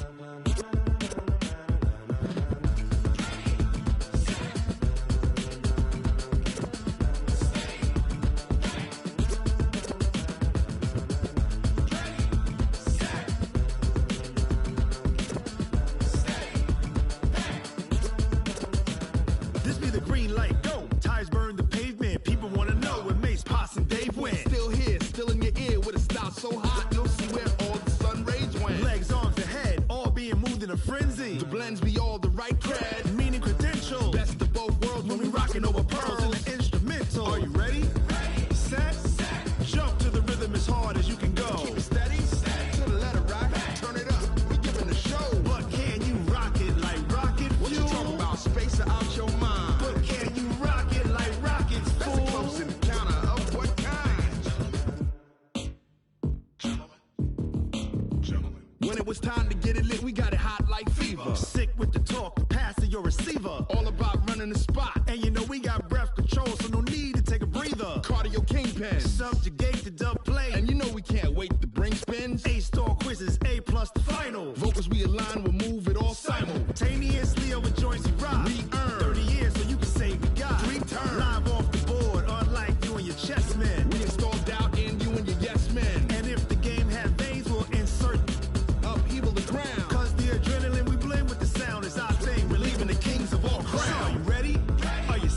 This be the green light, go. Tires burn the pavement. People wanna know when Mace, Poss, and Dave went. Still here, still in your ear with a style so hot you'll see where all the sun rays went. Legs, arms, and head, all being moved in a frenzy. The blends be all the right cred, meaning credentials. Best of both worlds when we rockin' over pearls in the instrumental. Are you ready? Ready. Set. Jump to the rhythm as hard as you can go. Keep it steady. To the letter right. Turn it up. We giving the show. But can you rock it like rocket fuel? What you talking about? Space out your mind. But can you rock it like rockets, fool? That's a close encounter of what kind? Gentlemen. When it was time to get it lit, we got it hot like fever. Sick with the talk, the pass to your receiver. All about running the spot. And you know we got breath control, so no need to take a breather. Cardio kingpin, subjugate the dub play. And you know we can't wait to bring spins. A-star quizzes, A+ the final. Vocals we align, we'll move it all simultaneously over joints we rock. We earn 30 years so you can say we got 3 turns. Live off the board, unlike you and your chess men. We install doubt in you and your yes men. And if the game had veins, we'll insert upheaval the ground. Cause the adrenaline we blend with the sound is our thing. Relieving the kings of all crowns. So are you ready? Are you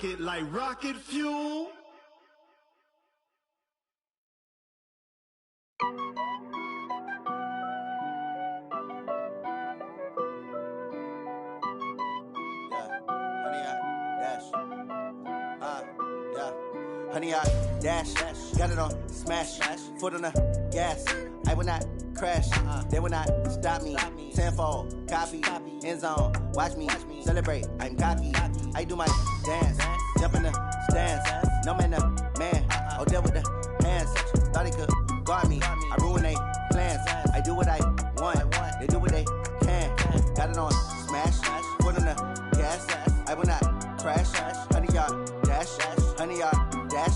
it like rocket fuel. Honey, I dash, got it on smash, foot on the gas. I will not crash, they will not stop me. Tenfold, copy, end zone, watch me celebrate. I'm cocky, I do my dance, jump in the stands. No man, the man, oh, deal with the hands. Thought he could guard me, I ruin they plans. I do what I want, they do what they can. Got it on smash, foot on the gas. I will not crash, honey, y'all dash, honey, y'all dash,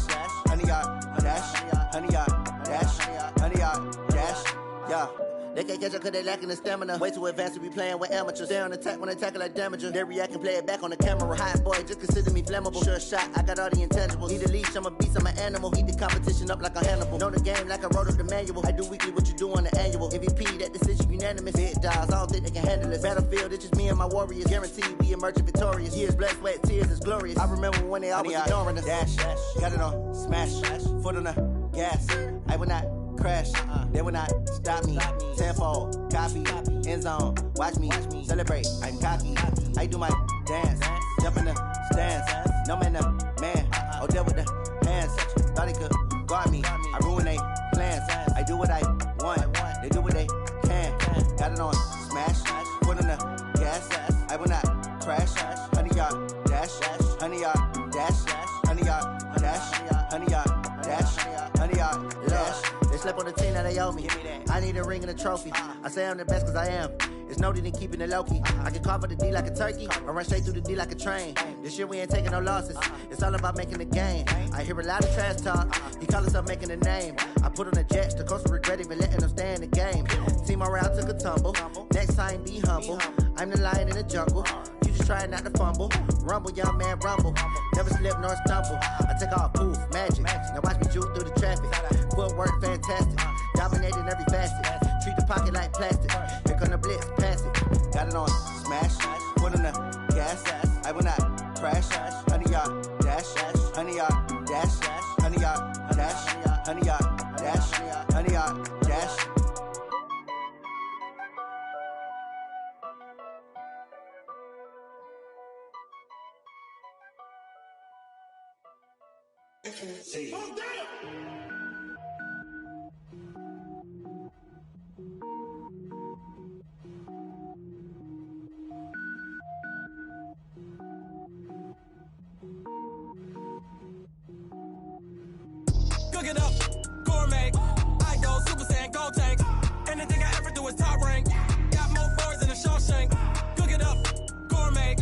honey, y'all dash, honey, y'all dash, honey, y'all dash, yeah. They can't catch up cause they lacking the stamina. Way too advanced to be playing with amateurs. Stay on attack when they tackle like damager. They react and play it back on the camera. Hot boy, just consider me flammable. Sure shot, I got all the intangibles. Need a leash, I'm a beast, I'm an animal. Heat the competition up like a Hannibal. Know the game like I wrote up the manual. I do weekly what you do on the annual. MVP, that decision unanimous. Big dials, I don't think they can handle it. Battlefield, it's just me and my warriors. Guaranteed we emerging victorious. Years, blood, sweat, tears, it's glorious. I remember when they always ignoring us. Dash, got it on smash, foot on the gas. I will not crash, they will not stop me. Tenfold, copy, end zone, watch me celebrate. I'm cocky, I do my dance, jump in the stands. No man, the man, oh, deal with the hands. Thought he could guard me, I ruin they plans. I do what I want, they do what they can. Got it on smash, foot on the gas. I will not crash, honey, y'all dash, honey, y'all dash, honey, y'all dash, honey, y'all dash, honey, y'all dash. They slept on the team that they owe me. I need a ring and a trophy. I say I'm the best cause I am. It's no need in keeping it low-key. I can carve for the D like a turkey, or run straight through the D like a train. This year we ain't taking no losses. It's all about making the game. I hear a lot of trash talk. He call himself making a name. I put on the jets, the coach will regret even letting them stay in the game. Team morale took a tumble. Next time be humble. I'm the lion in the jungle. You just trying not to fumble. Rumble, young man, rumble. Never slip nor stumble. I take off, poof, magic. Now watch me juke through the traffic. Footwork fantastic. Dominating every facet. Treat the pocket like plastic. Here come the blitz, pass it. Got it on smash. Foot on the gas. I will not crash. Honey, y'all dash. Honey, y'all dash. Honey, y'all dash. Honey, y'all dash. Honey, y'all dash. See. Oh, damn! Cook it up, gourmet. I go Super Saiyan, go tank. Anything I ever do is top rank. Got more boards than a Shawshank. Cook it up, gourmet.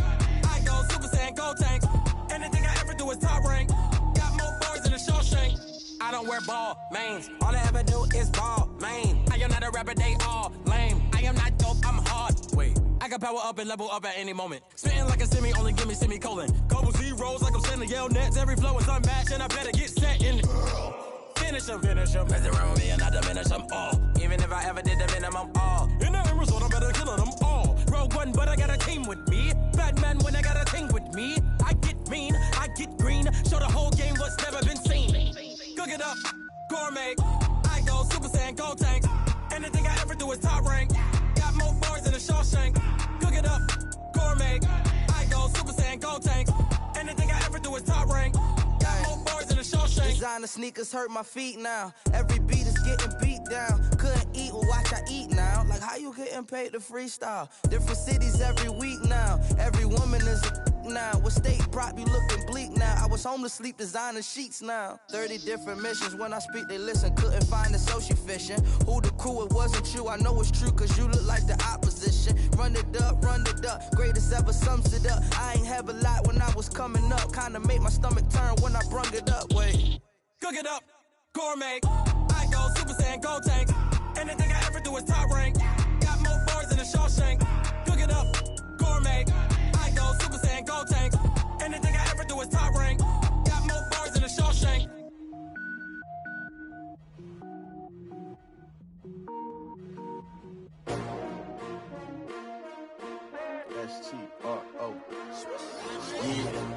I go Super Saiyan, go tank. Anything I ever do is top rank. Got more boards than a Shawshank. I don't wear ball mains. All I ever do is ball main. I am not a rapper, they all lame. I am not dope, I'm hard. Wait, I can power up and level up at any moment. Spitting like a semi, only give me semicolon. Couple zeros like I'm sending yell nets. Every flow is unmatched and I better get set in. Finish them. Mess around with me and I diminish them all. Even if I ever did the minimum all. In the end result, I'm better killing them all. Rogue one, but I got a team with me. Bad man when I got a thing with me. I get mean, I get green. Show the whole game what's never been seen. Cook it up, gourmet. I go Super Saiyan, go tank. Anything I ever do is top rank. Got more boards than a Shawshank. Cook it up, gourmet. I go Super Saiyan, go tank. Anything I ever do is top rank. Got more boards than a Shawshank. Designer sneakers hurt my feet now. Every beat is getting beat down. Couldn't eat, well watch I eat now. Like how you getting paid to freestyle? Different cities every week now. Every woman is a now. What state prop you looking bleak now? I was home to sleep designer sheets now. 30 different missions. When I speak they listen. Couldn't find the social fishing. Who the crew, it wasn't you. I know it's true cause you look like the opposition. Run it up, greatest ever sums it up. I ain't have a lot when I was coming up. Kinda made my stomach turn when I brung it up. Wait. Cook it up, gourmet. I go Super Saiyan, go tank. Anything I ever do is top rank. Got more boards than a Shawshank. Cook it up, gourmet. I go Super Saiyan, go tank. Anything I ever do is top rank. Got more boards than a Shawshank. S-T-R-O. Yeah.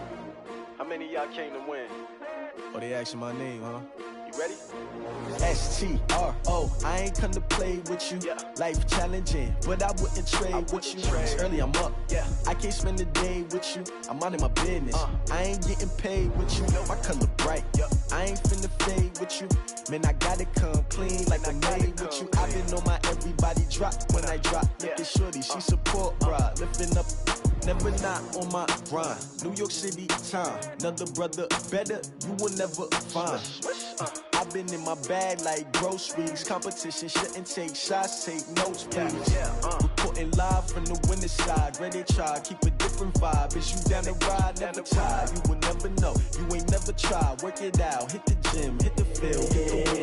many of y'all came to win? Oh, they asking my name, huh? You ready? STRO, I ain't come to play with you. Yeah. Life challenging, but I wouldn't trade with you. It's early, I'm up. Yeah. I can't spend the day with you. I'm minding my business. I ain't getting paid with you. My color bright. Yep. I ain't finna fade with you. Man, I gotta come clean like I'm made with you. I've been on my everybody drop when I drop. Look at shorty, she support, bruh. Lifting up. Never not on my grind. New York City time. Another brother better, you will never find. I've been in my bag like groceries. Competition shouldn't take shots, take notes, please. Reporting live from the winning side. Ready to try, keep a different vibe. Is you down the ride, never tired. You will never know, you ain't never tried. Work it out, hit the gym, hit the field.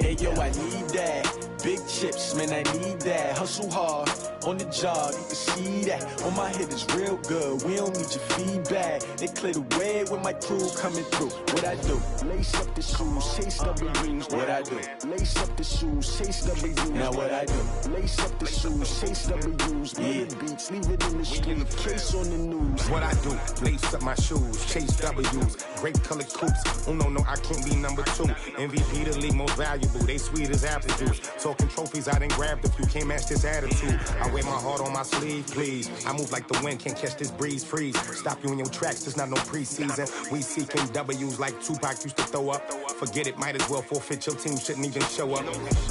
Hey yo, I need that. Big chips, man, I need that. Hustle hard, on the job, you can see that. On my head is real good, we don't need your feedback. They clear the way with my crew coming through. What I do? Lace up the shoes, chase W's. What I do? Lace up the shoes, chase W's. Now what I do? Lace up the shoes, chase W's. Yeah. Beats, leave it in the street, case on the news. What I do? Lace up my shoes, chase W's. Great colored coops. Oh no, I can't be number 2. MVP the league most valuable. They sweet as apple juice. Talking trophies, I didn't grab the few. Can't match this attitude. I wear my heart on my sleeve, please. I move like the wind, can't catch this breeze, freeze. Stop you in your tracks, there's not no preseason. We seeking W's like Tupac used to throw up. Forget it, might as well forfeit. Your team shouldn't even show up.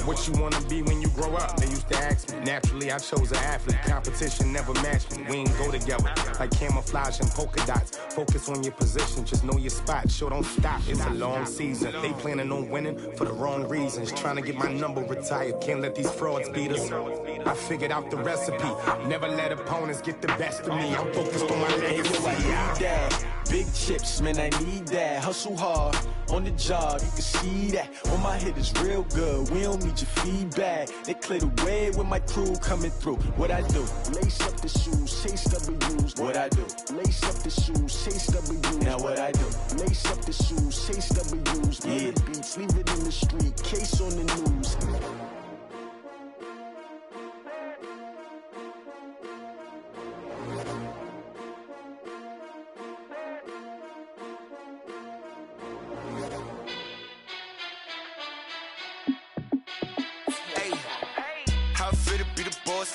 What you wanna be when you grow up? They used to ask me. Naturally, I chose an athlete. Competition never matched me. We ain't go together like camouflage and polka dots. Focus on your position, just know your spot. Sure, don't stop. It's a long season. They planning on winning for the wrong reasons. Trying to get my number retired. Can't let these frauds beat us. I figured out the recipe. Never let opponents get the best of me. I'm focused on my legacy. I need that. Big chips, man, I need that. Hustle hard, on the job, you can see that. On my head is real good, we don't need your feedback. They clear the way with my crew coming through. What I do? Lace up the shoes, chase W's. What I do? Lace up the shoes, chase W's. Now what I do? Lace up the shoes, chase W's. Yeah. Beats, leave it in the street, case on the news.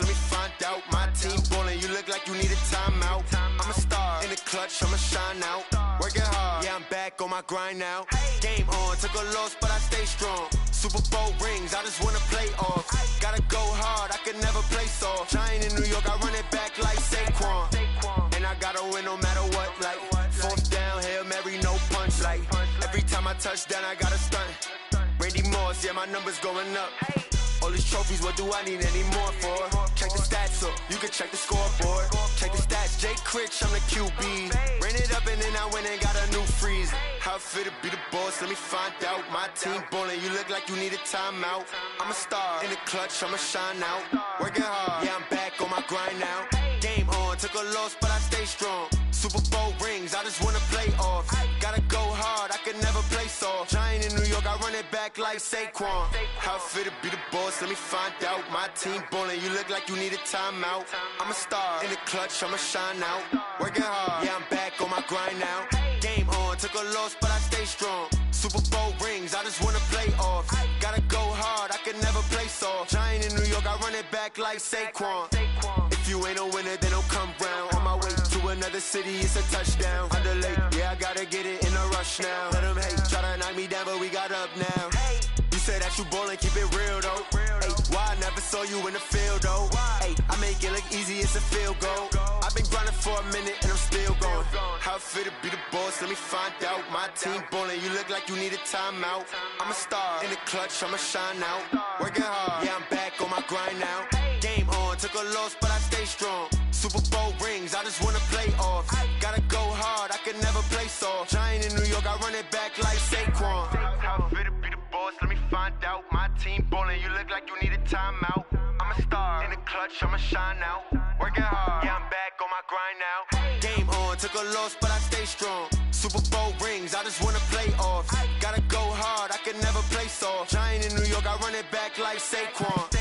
Let me find out. My team ballin', you look like you need a timeout. I'm a star in the clutch, I'ma shine out. Working hard, yeah, I'm back on my grind now. Game on, took a loss, but I stay strong. Super Bowl rings, I just wanna play off. Gotta go hard, I can never play soft. Giant in New York, I run it back like Saquon. And I gotta win no matter what, like fourth down, Hail Mary, no punch. Like every time I touch down, I gotta stunt. Randy Moss, yeah, my numbers going up. All these trophies, what do I need any more for? Check the stats up, you can check the scoreboard. Check the stats, Jay Critch, I'm the QB. Ran it up and then I went and got a new freeze. How it feel to be the boss, let me find out. My team ballin', you look like you need a timeout. I'm a star in the clutch, I'ma shine out. Working hard, yeah, I'm back on my grind now. Game on, took a loss, but I stay strong. Super Bowl rings, I just wanna play off. Gotta go hard, I can never play soft. Giant in New York, I run it back like Saquon. How it feel to be the boss, let me find out. My team ballin', you look like you need a timeout. I'm a star in the clutch, I'ma shine out. Working hard, yeah, I'm back on my grind now. Game on, took a loss, but I stay strong. Super Bowl rings, I just wanna play off. Gotta go hard, I can never play soft. Giant in New York, I run it back like Saquon. If you ain't a winner, then don't come round. On my way to another city, it's a touchdown. Underlay, yeah, I gotta get it in a rush now. Let them hate, try to knock me down, but we got up now. You said that you ballin', keep it real though. Ay, why I never saw you in the field though? Ay, I make it look easy, it's a field goal. I've been grinding for a minute and I'm still going. How it feel to be the boss, let me find out. My team ballin', you look like you need a timeout. I'm a star in the clutch, I'ma shine out. Working hard, yeah, I'm back on my grind now. Game on, took a loss, but I stay strong. Super Bowl rings, I just wanna play off. Gotta go hard, I can never play soft. Giant in New York, I run it back like Saquon. How it feel to be the boss, let me find out. My team ballin', you look like you need a timeout. I'm a star in the clutch, I'ma shine out. Working hard, yeah, I'm back on my grind now. Game on, took a loss, but I stay strong. Super Bowl rings, I just wanna play off. Gotta go hard, I can never play soft. Giant in New York, I run it back like Saquon.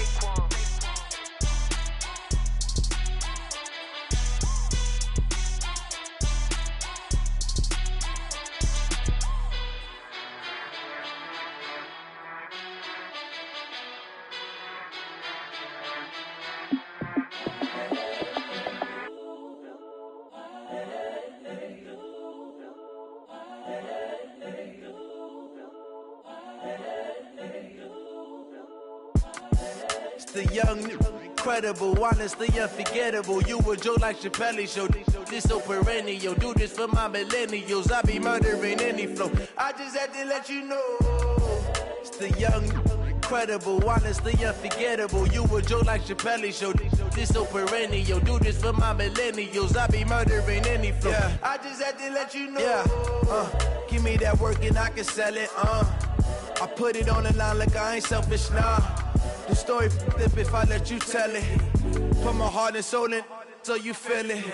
the young, incredible, honestly unforgettable. You a joke like Chappelle Show. This so perennial. Do this for my millennials. I be murdering any flow. I just had to let you know. It's the young, incredible, honestly unforgettable. You a joke like Chappelle Show. This so perennial. Do this for my millennials. I be murdering any flow. Yeah. I just had to let you know. Yeah. Give me that work and I can sell it. I put it on the line like I ain't selfish, nah. The story flip if I let you tell it. Put my heart and soul in so you feel it.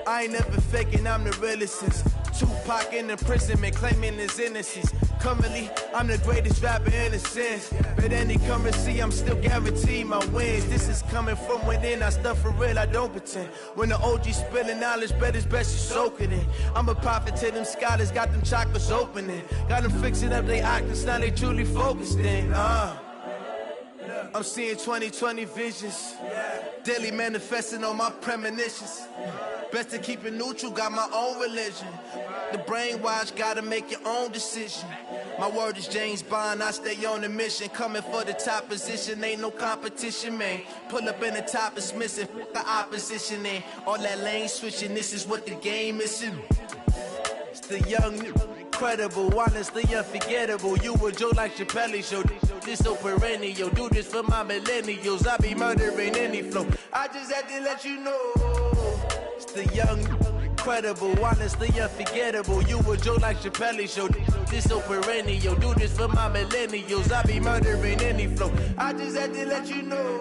I ain't never faking, I'm the realest since Tupac in imprisonment, claiming his innocence. Currently, I'm the greatest rapper in a sense. But any currency, I'm still guaranteed my wins. This is coming from within, I stuff for real, I don't pretend. When the OG spilling knowledge, bet it's best you soak it in. I'm a prophet to them scholars, got them chakras opening. Got them fixing up they octaves, now they truly focused in. I'm seeing 2020 visions. Daily manifesting on my premonitions. Best to keep it neutral, got my own religion. The brainwash, gotta make your own decision. My word is James Bond, I stay on a mission. Coming for the top position, ain't no competition, man. Pull up in the top, it's missing, the opposition, and all that lane switching, this is what the game is. It's the young, incredible, honestly unforgettable. You a joke like Chappelle Show. This so perennial. Do this for my millennials. I be murdering any flow. I just had to let you know. It's the young, incredible, honestly unforgettable. You a joke like Chappelle Show. This so perennial. Do this for my millennials. I be murdering any flow. I just had to let you know.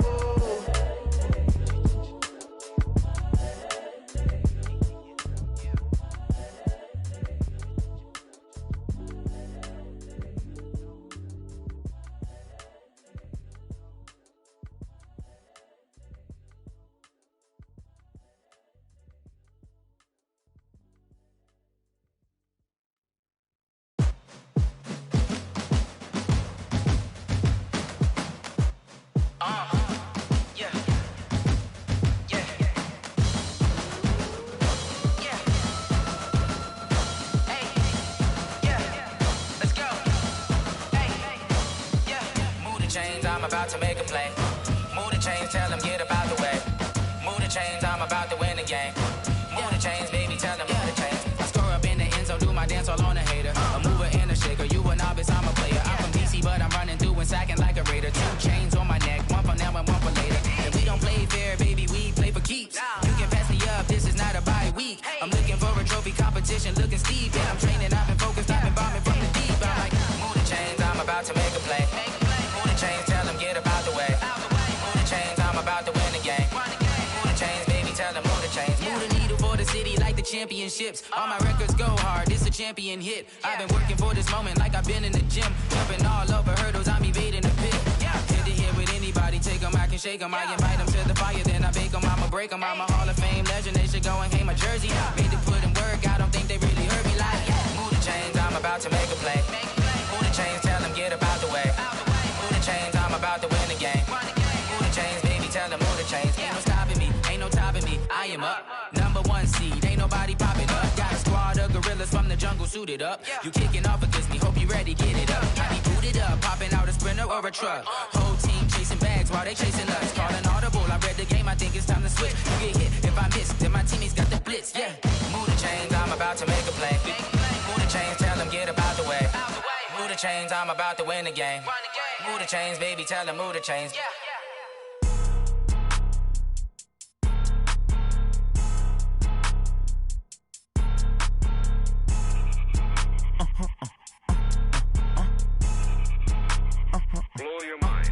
I'm about to make a play. Move the chains, tell them get up out the way. Move the chains, I'm about to win the game. Move the chains, baby, tell them move the chains. I score up in the end zone, do my dance all on a hater. A mover and a shaker, you a novice, I'm a player. I'm from DC, but I'm running through and sacking like a raider. 2 chains on my neck, one for now and one for later. And we don't play fair, baby, we play for keeps. You can pass me up, this is not a bye week. I'm looking for a trophy competition, looking steep. And I'm training, I've been focused, I've been bombing from the deep. I'm like, move the chains, I'm about to make a play. Move the chains, tell them get up out the way. Move the chains, I'm about to win the game. Move the chains, baby, tell them move the chains. Move the needle for the city like the championships. All my records go hard, it's a champion hit. I've been working for this moment like I've been in the gym. Jumping all over hurdles, I'm evading the pit. Hit to hit with anybody, take them, I can shake them. I invite them to the fire, then I bake them, I'ma break them. I'm a Hall of Fame legend, they should go and hang my jersey. Made to put in work, I don't think they really heard me like. Move the chains, I'm about to make a play. Move the chains, tell them get up out the way. Move the chains, I'm about to win the game. Move the chains, baby, tell them move the chains. Ain't no stopping me, ain't no topping me, I am up. #1 seed, ain't nobody popping up. Got a squad of gorillas from the jungle suited up. You kicking off against me, hope you ready, get it up. I be booted up, popping out a Sprinter or a truck. Whole team chasing bags while they chasing us. Calling audible, I read the game, I think it's time to switch. You get hit if I miss, then my teammates got the blitz, yeah. Move the chains, I'm about to make a play. Move the chains, tell them get up out the way. Move the chains, I'm about to win the game. Move the chains, baby, tell them move the chains. Blow your mind.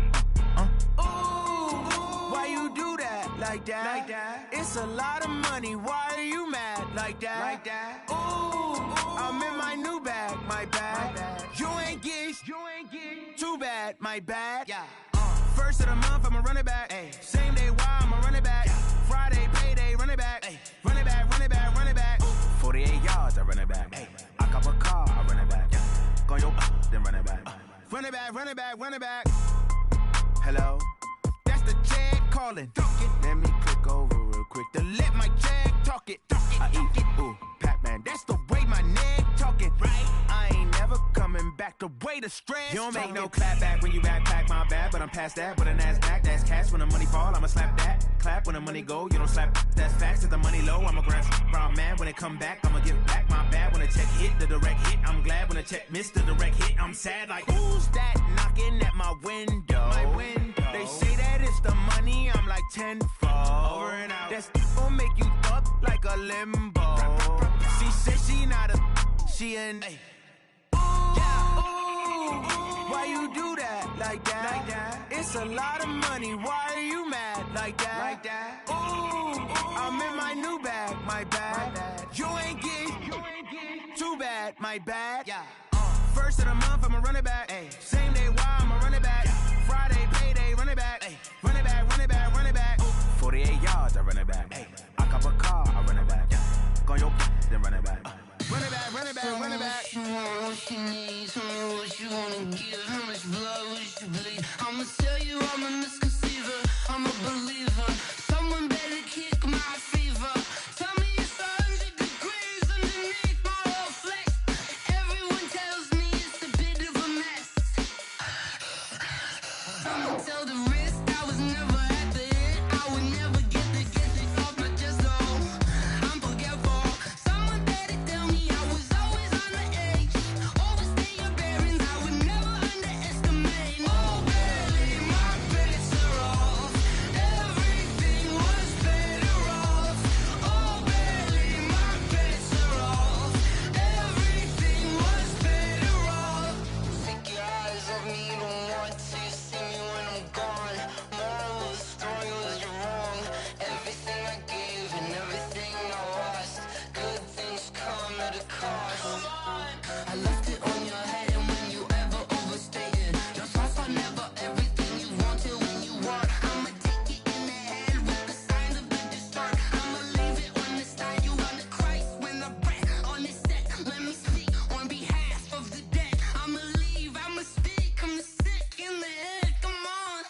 Why you do that like that? Like that? It's a lot of money. Why are you mad like that? Like that? I'm in my new bag, my bag. You ain't get too bad, my bad. Yeah. First of the month, I'ma run it back. Ay. Same day, why I'ma run it back. Friday, payday, run it back. Ay. Run it back, run it back, run it back. 48 yards, I run it back. Ay. I cop a car, I run it back. Go yo, then run it back. Run it back, run it back, run it back. Hello, that's the jag calling. Let me click over real quick to let my jag talk it. I eat it, ooh, Pac-Man. That's the way my neck talking. Right, I ain't never coming back the way the stress. You don't make no clap back when you backpack, my bad, but I'm past that. With a NASDAQ, that's cash. When the money fall, I'ma slap that. Clap when the money go, you don't slap. That's facts. If the money low, I'ma grab brown man. When it come back, I'ma give back my bad. When the check hit, the direct hit, I'm glad. When the check missed, the direct hit, I'm sad. Like, who's that knocking at my window? They say that it's the money, I'm like tenfold. Over and out. That's gon' make you up like a limbo. She said she not a, she an. Hey. Why you do that like that? It's a lot of money. Why are you mad like that? Ooh, I'm in my new bag, my bad. You ain't get too bad, my bad. Yeah. First of the month, I'ma run it back. Ay. Same day, why I'ma run it back. Friday, payday, run it back. Ay. Run it back, run it back, run it back. 48 yards, I run it back. Ay. I cop a car, I run it back. Go on your then run it back. Run it back, run it back, run it back. What you want, what you need, tell me what you wanna give. How much blood would you bleed? I'ma tell you I'm a misconceiver, I'm a believer. Someone better kick my fever. Tell me it's 100 degrees underneath my whole flex. Everyone tells me it's a bit of a mess. I'ma tell the risk I was never at the end. I would never get the off my chest though. I'm forgetful. Someone better tell me I was always on the edge. Overstay your bearings, I would never underestimate. Oh baby, my bets are off. Everything was better off. Oh baby, my bets are off. Everything was better off. Take your eyes off me, don't want to see me when I'm gone. Moral of the story was you're wrong. Everything I gave and everything I lost. Good things come at a cost. I left it on your head, and when you ever overstay it, your thoughts are never everything you wanted when you want. I'ma take it in the head with the signs of the distort. I'ma leave it on the side. You on the Christ when the breath on the set. Let me speak on behalf of the dead. I'ma leave, I'ma speak. I'm the sick in the head. Come on,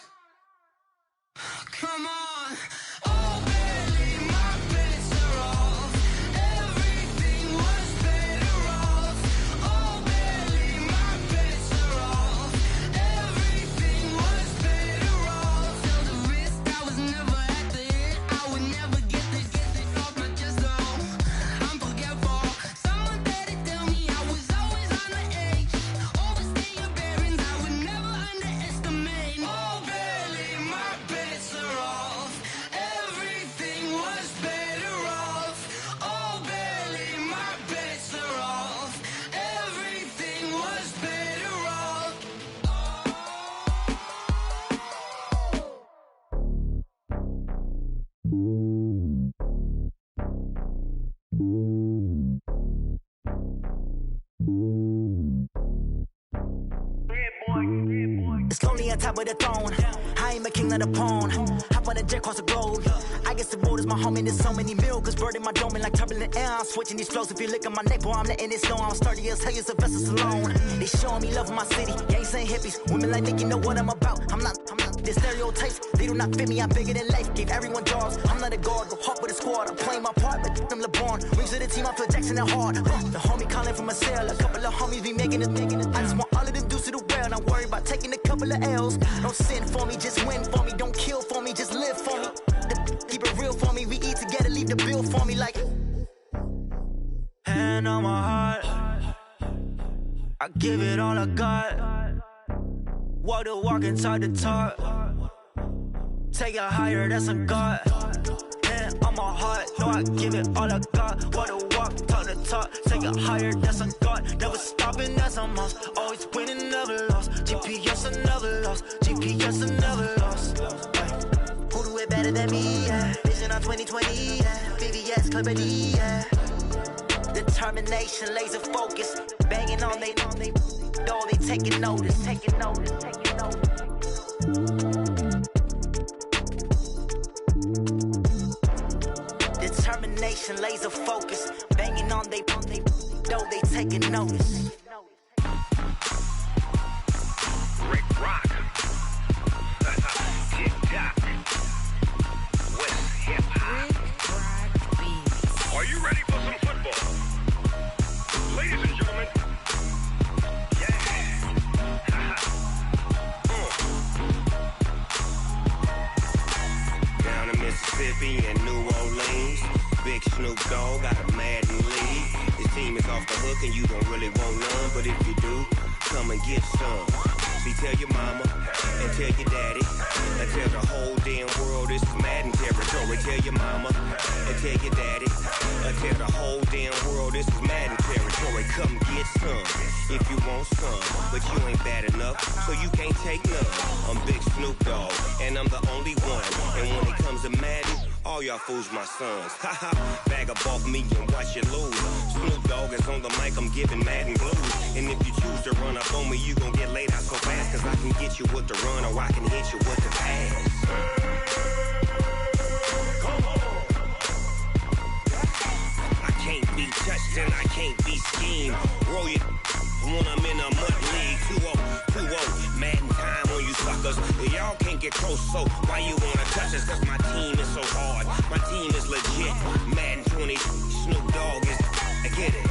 come on. Oh baby, my bets are off. Everything was better off. Oh baby, my bets are off. Everything was better off. Tell the risk I was never at the end. I would never get the off my chest though. I'm forgetful. Someone better tell me I was always on the edge. Overstay your bearings, I would never underestimate. Oh baby, my bets are off. Everything was better off. Oh baby, my bets are off. Everything was better off. It's lonely on top of the throne. I ain't a king of the pawn. Hop on a jet across the globe. I guess the road is my home and there's so many miracles bird in my dome and like turbulent air. I'm switching these flows. If you look at my neck, boy, I'm letting it snow. I'm sturdy as hell, a vessel alone. They showing me love in my city. Gangs ain't hippies. Women like Nick, you know what I'm about. I'm not. The stereotypes, they do not fit me. I'm bigger than life. Gave everyone jobs. I'm not a guard. Go hard with a squad. I'm playing my part, but them LeBron. Rings to the team, I feel Jackson and hard. The homie calling from a cell. A couple of homies be making it. I just want all of them dudes to do well. Not worry about taking a couple of L's. Don't sin for me, just win for me. Don't kill for me, just live for me. Keep it real for me. We eat together, leave the bill for me like. Hand on my heart, I give it all I got. Walk the walk and talk the talk. Take it higher, that's a God. Hand on my heart, no, I give it all I got. Walk the walk, talk the talk. Take it higher, that's a God. Never stopping, that's a must. Always winning, never lost. GPS, I never lost. GPS, I never lost. Who do it better than me? Yeah. Vision on 2020. Yeah. VVS, clarity. Yeah. Determination, laser focus. Banging on they door, they taking notice. Taking notice. Taking notice. Determination, laser focus. Banging on they door, they taking notice. Rick Rock. TikTok. West Hip Hop. Are you ready for some football? Ladies and gentlemen. Yeah. Snoop Dogg got a Madden lead. His team is off the hook and you don't really want none, but if you do, come and get some. See, tell your mama and tell your daddy and tell the whole damn world this is Madden territory. Tell your mama and tell your daddy and tell the whole damn world this is Madden territory. Come get some if you want some, but you ain't bad enough, so you can't take none. I'm Big Snoop Dogg, and I'm the only one. And when it comes to Madden, all y'all fools my sons. Haha, bag up off me and watch you lose. Snoop Dogg is on the mic, I'm giving Madden blues. And if you choose to run up on me, you gon' get laid out so fast, cause I can get you with the run or I can hit you with the pass. I can't be touched and I can't be schemed. Roll you when I'm in a mud league. 2-0, Madden time on you suckers. Y'all can't get close, so why you wanna touch us? Cause my team is so hard, my team is legit. Madden 20, Snoop Dogg is, I get it.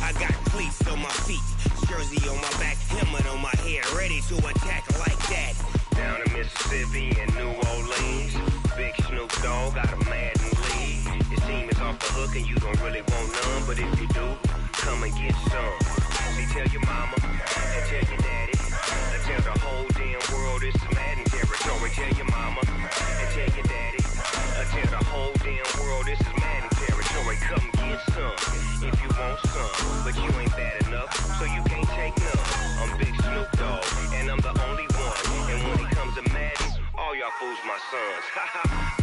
I got cleats on my feet, jersey on my back, helmet on my head, ready to attack like that. Down in Mississippi and New Orleans, Big Snoop Dogg got a Madden lead. His team is off the hook and you don't really want none, but if you do, come and get some. See, tell your mama and tell your daddy and tell the whole damn world this is Madden territory. Tell your mama and tell your daddy and tell the whole damn world this is Madden territory. Come get some if you want some, but you ain't bad enough, so you can't take none. I'm Big Snoop Dogg, and I'm the only one. And when it comes to Madden, all y'all fools my sons.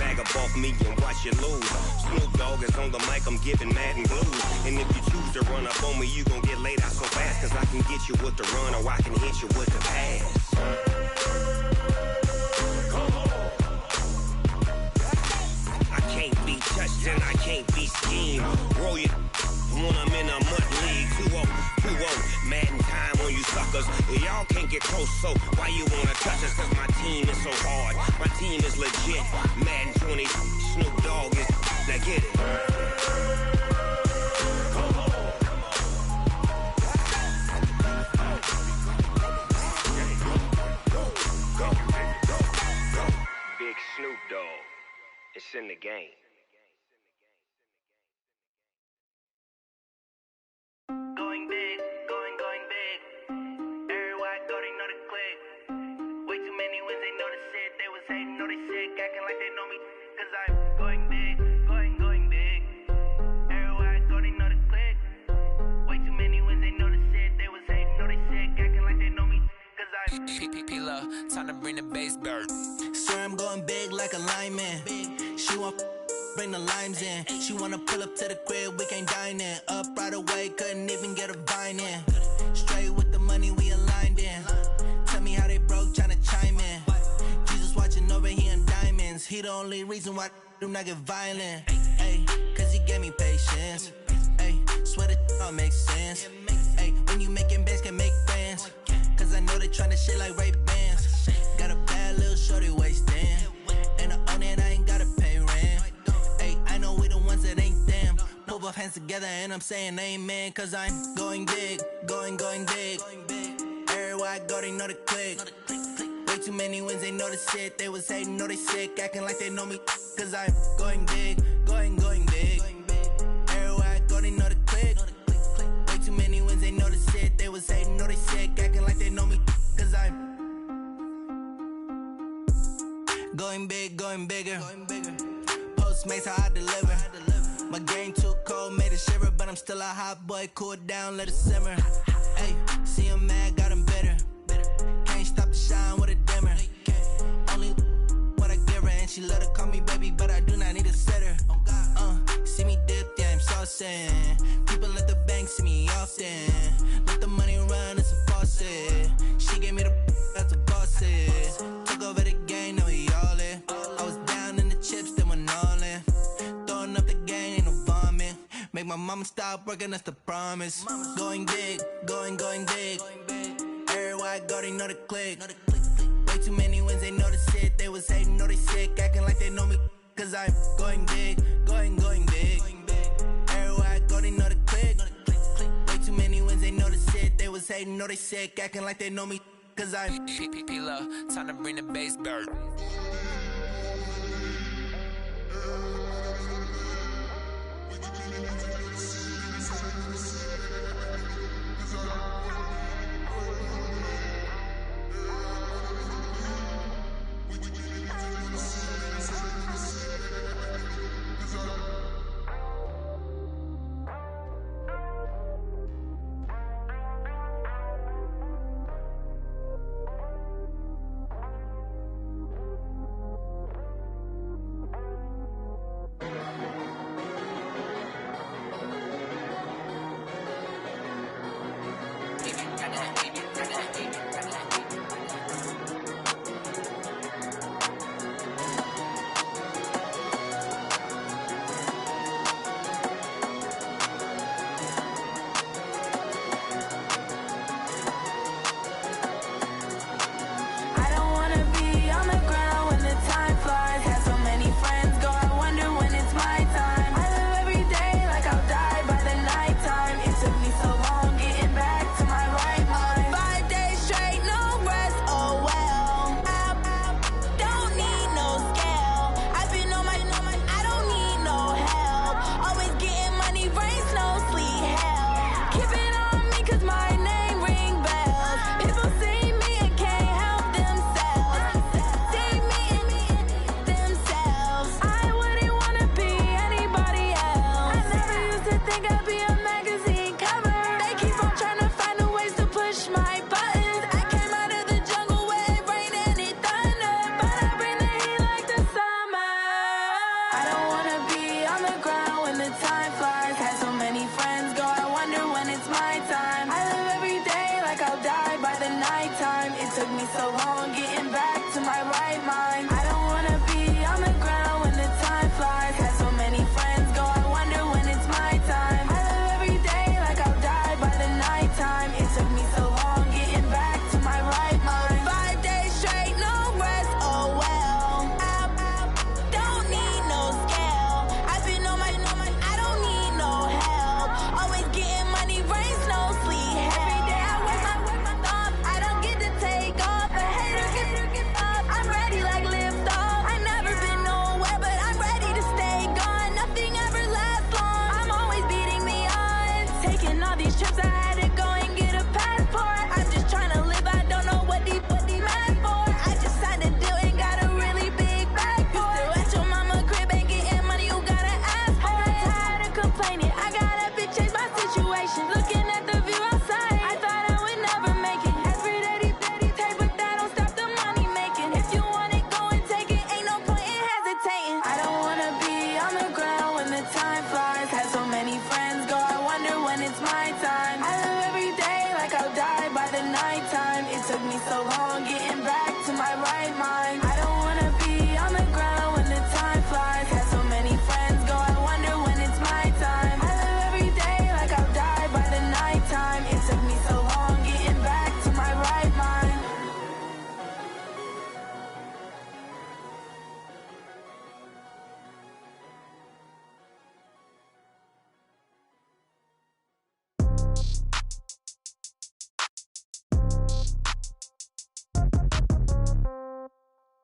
Bag up off me and watch you lose. Snoop Dogg is on the mic, I'm giving Madden blues. And if you choose to run up on me, you gon' get laid out so fast, cause I can get you with the run or I can hit you with the pass. I can't be touched and I can't be schemed. Roll you when I'm in a mud league. 2-0, Madden time on you suckers. Y'all can't get close, so why you wanna touch us? Cause my team is so hard, my team is legit. Madden 20, Snoop Dogg is, now get it. Big Snoop Dogg, it's in the game. Going big, going big. Everywhere I go, they know the click. Way too many wins, they know the shit. They was hating, know they sick, acting like they know me. Cause I'm going big, going big. Everywhere I go, they know the click. Way too many wins, they know the shit. They was hating, know they sick, acting like they know me. Cause I'm P-P-P-Love, time to bring the bass bird. Swear I'm going big like a lineman. She want bring the limes in. She wanna pull up to the crib, we can't dine in. Up right away, couldn't even get a vine in. Straight with the money we aligned in. Tell me how they broke, tryna chime in. Jesus watching over here in diamonds. He the only reason why I do not get violent. Ay, cause he gave me patience. Ay, swear that all makes sense. Ay, when you making bands, can make friends. Cause I know they tryna shit like Ray-Bans. Got a bad little shorty wasting. And I own it, I ain't gotta pay rent. Ay, I know we the ones that ain't them. Pull both hands together and I'm saying amen. Cause I'm going big, going big. Everywhere I go, they know the click. Way too many wins, they know the shit. They was hating, know they sick, acting like they know me. Cause I'm going big, going big. Everywhere I go, they know the click. Way too many wins, they know the shit. They was hating, know they sick, acting like they know me. Cause I'm going big, going bigger. Postmates, how I deliver. My game too cold, made it shiver. But I'm still a hot boy, cool it down, let it simmer. Hey, see him mad, got him bitter. Can't stop the shine with a dimmer. Only what I give her, and she let her call me baby, but I do not need a sitter. See me dip, yeah, I'm saucing. People at the bank see me often. Let the money run, it's a faucet. She gave me the that's a faucet. Took over the game, now we all in. I was down in the chips, then went all in. Throwing up the gang, ain't no vomit. Make my mama stop working, that's the promise. Going big, going big. Everywhere I go, they know the click. Way too many wins, they know the shit. They was hating, know they sick, acting like they know me. Cause I'm going big, going big. Everywhere I go, they know the click. Way too many wins, they know the shit. They was hating, know they sick, acting like they know me. Cause I'm P-P-P-Love, time to bring the bass bird.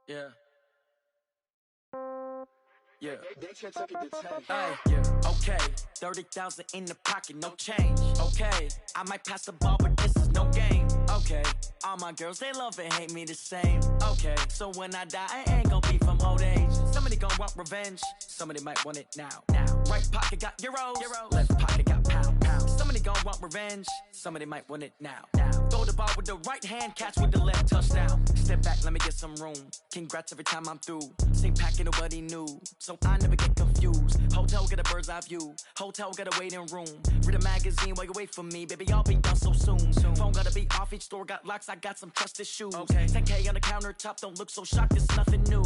Yeah. Yeah. Hey, yeah. Okay, 30,000 in the pocket, no change. Okay, I might pass the ball, but this is no game. Okay, all my girls, they love and hate me the same. Okay, so when I die, I ain't gonna be from old age. Somebody gon' want revenge, somebody might want it now. Right pocket got euros, left pocket got pound. Somebody gon' want revenge, somebody might want it now. Throw the ball with the right hand, catch with the left, touchdown. Step back, let me get some room. Congrats every time I'm through. Same packet, nobody knew, so I never get confused. Hotel get a bird's eye view, hotel get a waiting room. Read a magazine while you wait for me, baby, I'll be done so soon. Phone gotta be off, each store got locks, I got some trusted shoes. 10K on the countertop, don't look so shocked, it's nothing new.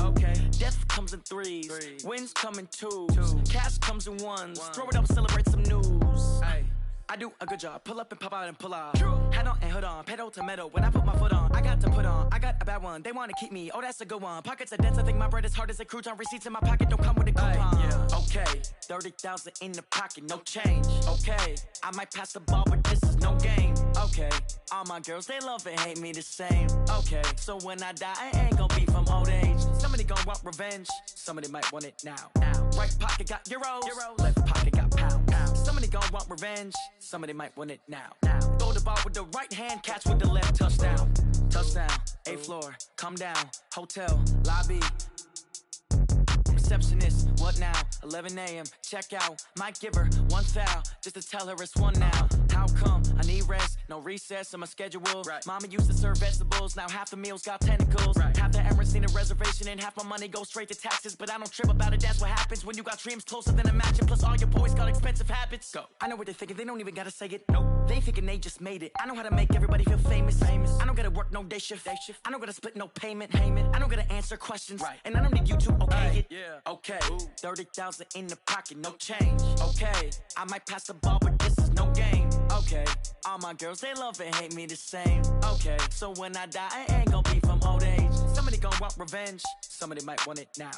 Death comes in threes, wins come in twos, cash comes in ones. Throw it up, celebrate some news. I do a good job, pull up and pop out and pull off. Hat on and hood on, pedal to metal, when I put my foot on, I got to put on, I got a bad one, they wanna keep me, oh that's a good one. Pockets are dense, I think my bread is hard as a crouton, receipts in my pocket don't come with a coupon. Okay, 30,000 in the pocket, no change. Okay, I might pass the ball, but this is no game. Okay, all my girls, they love and hate me the same. Okay, so when I die, I ain't gonna be from old age. Somebody gon' want revenge, somebody might want it now. Right pocket got euros, left pocket got pound. Somebody gon' want revenge, somebody might want it now. Throw the ball with the right hand, catch with the left, touchdown. Touchdown, 8th floor, come down, hotel, lobby. Receptionist, what now? 11 a.m., check out. Might give her one foul, just to tell her it's one now. How come? I need rest, no recess in my schedule. Mama used to serve vegetables, now half the meals got tentacles. Half the Emirates need a reservation and half my money goes straight to taxes. But I don't trip about it, that's what happens when you got dreams closer than a mansion. Plus all your boys got expensive habits. Go. I know what they're thinking, they don't even gotta say it. Nope. They thinking they just made it. I know how to make everybody feel famous. I don't gotta work no day shift. I don't gotta split no payment. I don't gotta answer questions. And I don't need you to okay it. Okay, 30,000 in the pocket, no change. Okay, I might pass the ball, but this is no game. Okay, all my girls, they love and hate me the same. Okay, so when I die, I ain't gonna be from old age. Somebody gon' want revenge, somebody might want it now.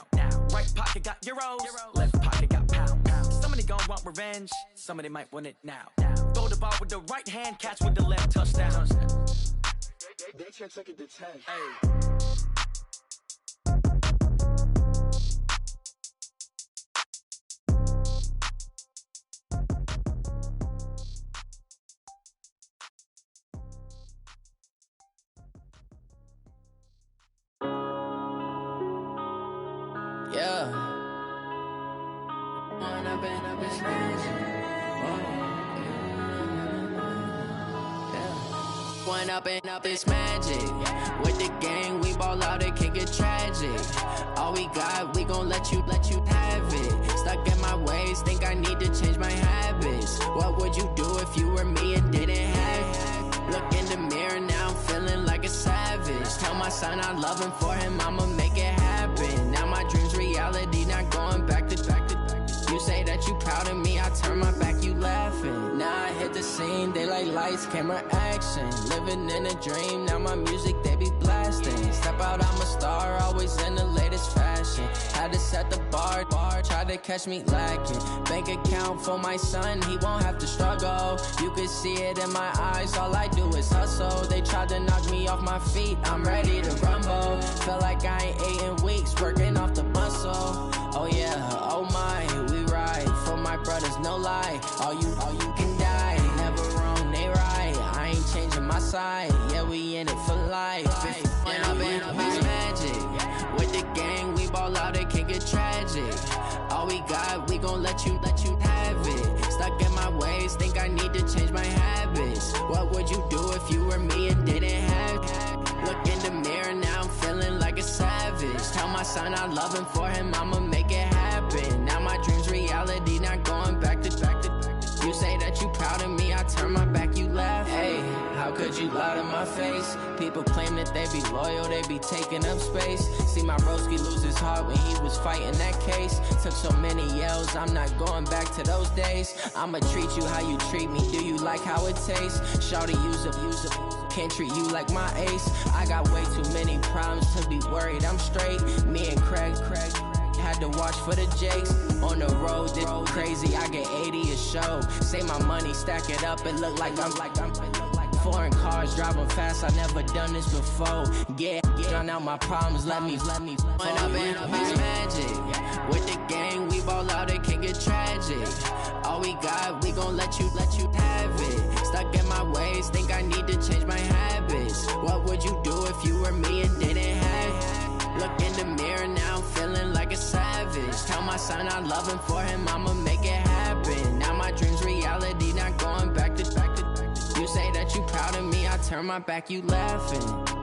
Right pocket got euros, left pocket got pound. Somebody gon' want revenge, somebody might want it now. Throw the ball with the right hand, catch with the left, touchdown. They took it to 10. Yeah. When I've been up in Spanish. When up it's magic. With the gang, we ball out, it can get tragic. All we got, we gon' let you have it. Stuck in my ways, think I need to change my habits. What would you do if you were me and didn't have it? Look in the mirror now, I'm feeling like a savage. Tell my son I love him, for him I'ma make it happen. Now my dream's reality, not going back to. You say that you proud of me, I turn my back, you laughing. Now I hit the scene, they like lights, camera, action. Living in a dream, now my music, they be blasting. Step out, I'm a star, always in the latest fashion. Had to set the bar, try to catch me lacking. Bank account for my son, he won't have to struggle. You can see it in my eyes, all I do is hustle. They tried to knock me off my feet, I'm ready to rumble. Felt like I ain't ate in weeks, working off the muscle. Oh yeah, oh my, we ride for my brothers, no lie. All you can die, never wrong, they right. I ain't changing my side, yeah, we in it for life. When I've been up, it's magic. With the gang, we ball out, it can get tragic. All we got, we gon' let you have it. Stuck in my ways, think I need to change my habits. What would you do if you were me and didn't have it? Look in the mirror, now I'm feeling like a savage. Tell my son I love him, for him I'ma make it happen. Now my dream's reality, not going back to. You say that you proud of me, I turn my back, you laugh. Hey, how could you lie to my face? People claim that they be loyal, they be taking up space. See my broski lose his heart when he was fighting that case. Took so many yells, I'm not going back to those days. I'ma treat you how you treat me, do you like how it tastes? Shawty, use up, can't treat you like my ace. I got way too many problems to be worried, I'm straight. Me and Craig had to watch for the Jakes. On the road, it's crazy, I get 80 a show. Say my money, stack it up, it look like I'm foreign cars, driving fast, I never done this before. Yeah, drown out my problems, let me. When I've been magic. With the gang, we ball out, it can get tragic. All we got, we gon' let you have it. Stuck in my ways, think I need to change my habits. What would you do if you were me and didn't have it? Look in the mirror now, I'm feeling like a savage. Tell my son I love him, for him I'ma make it happen. Now my dream's reality, not going back to. You say that you proud of me, I turn my back, you laughing.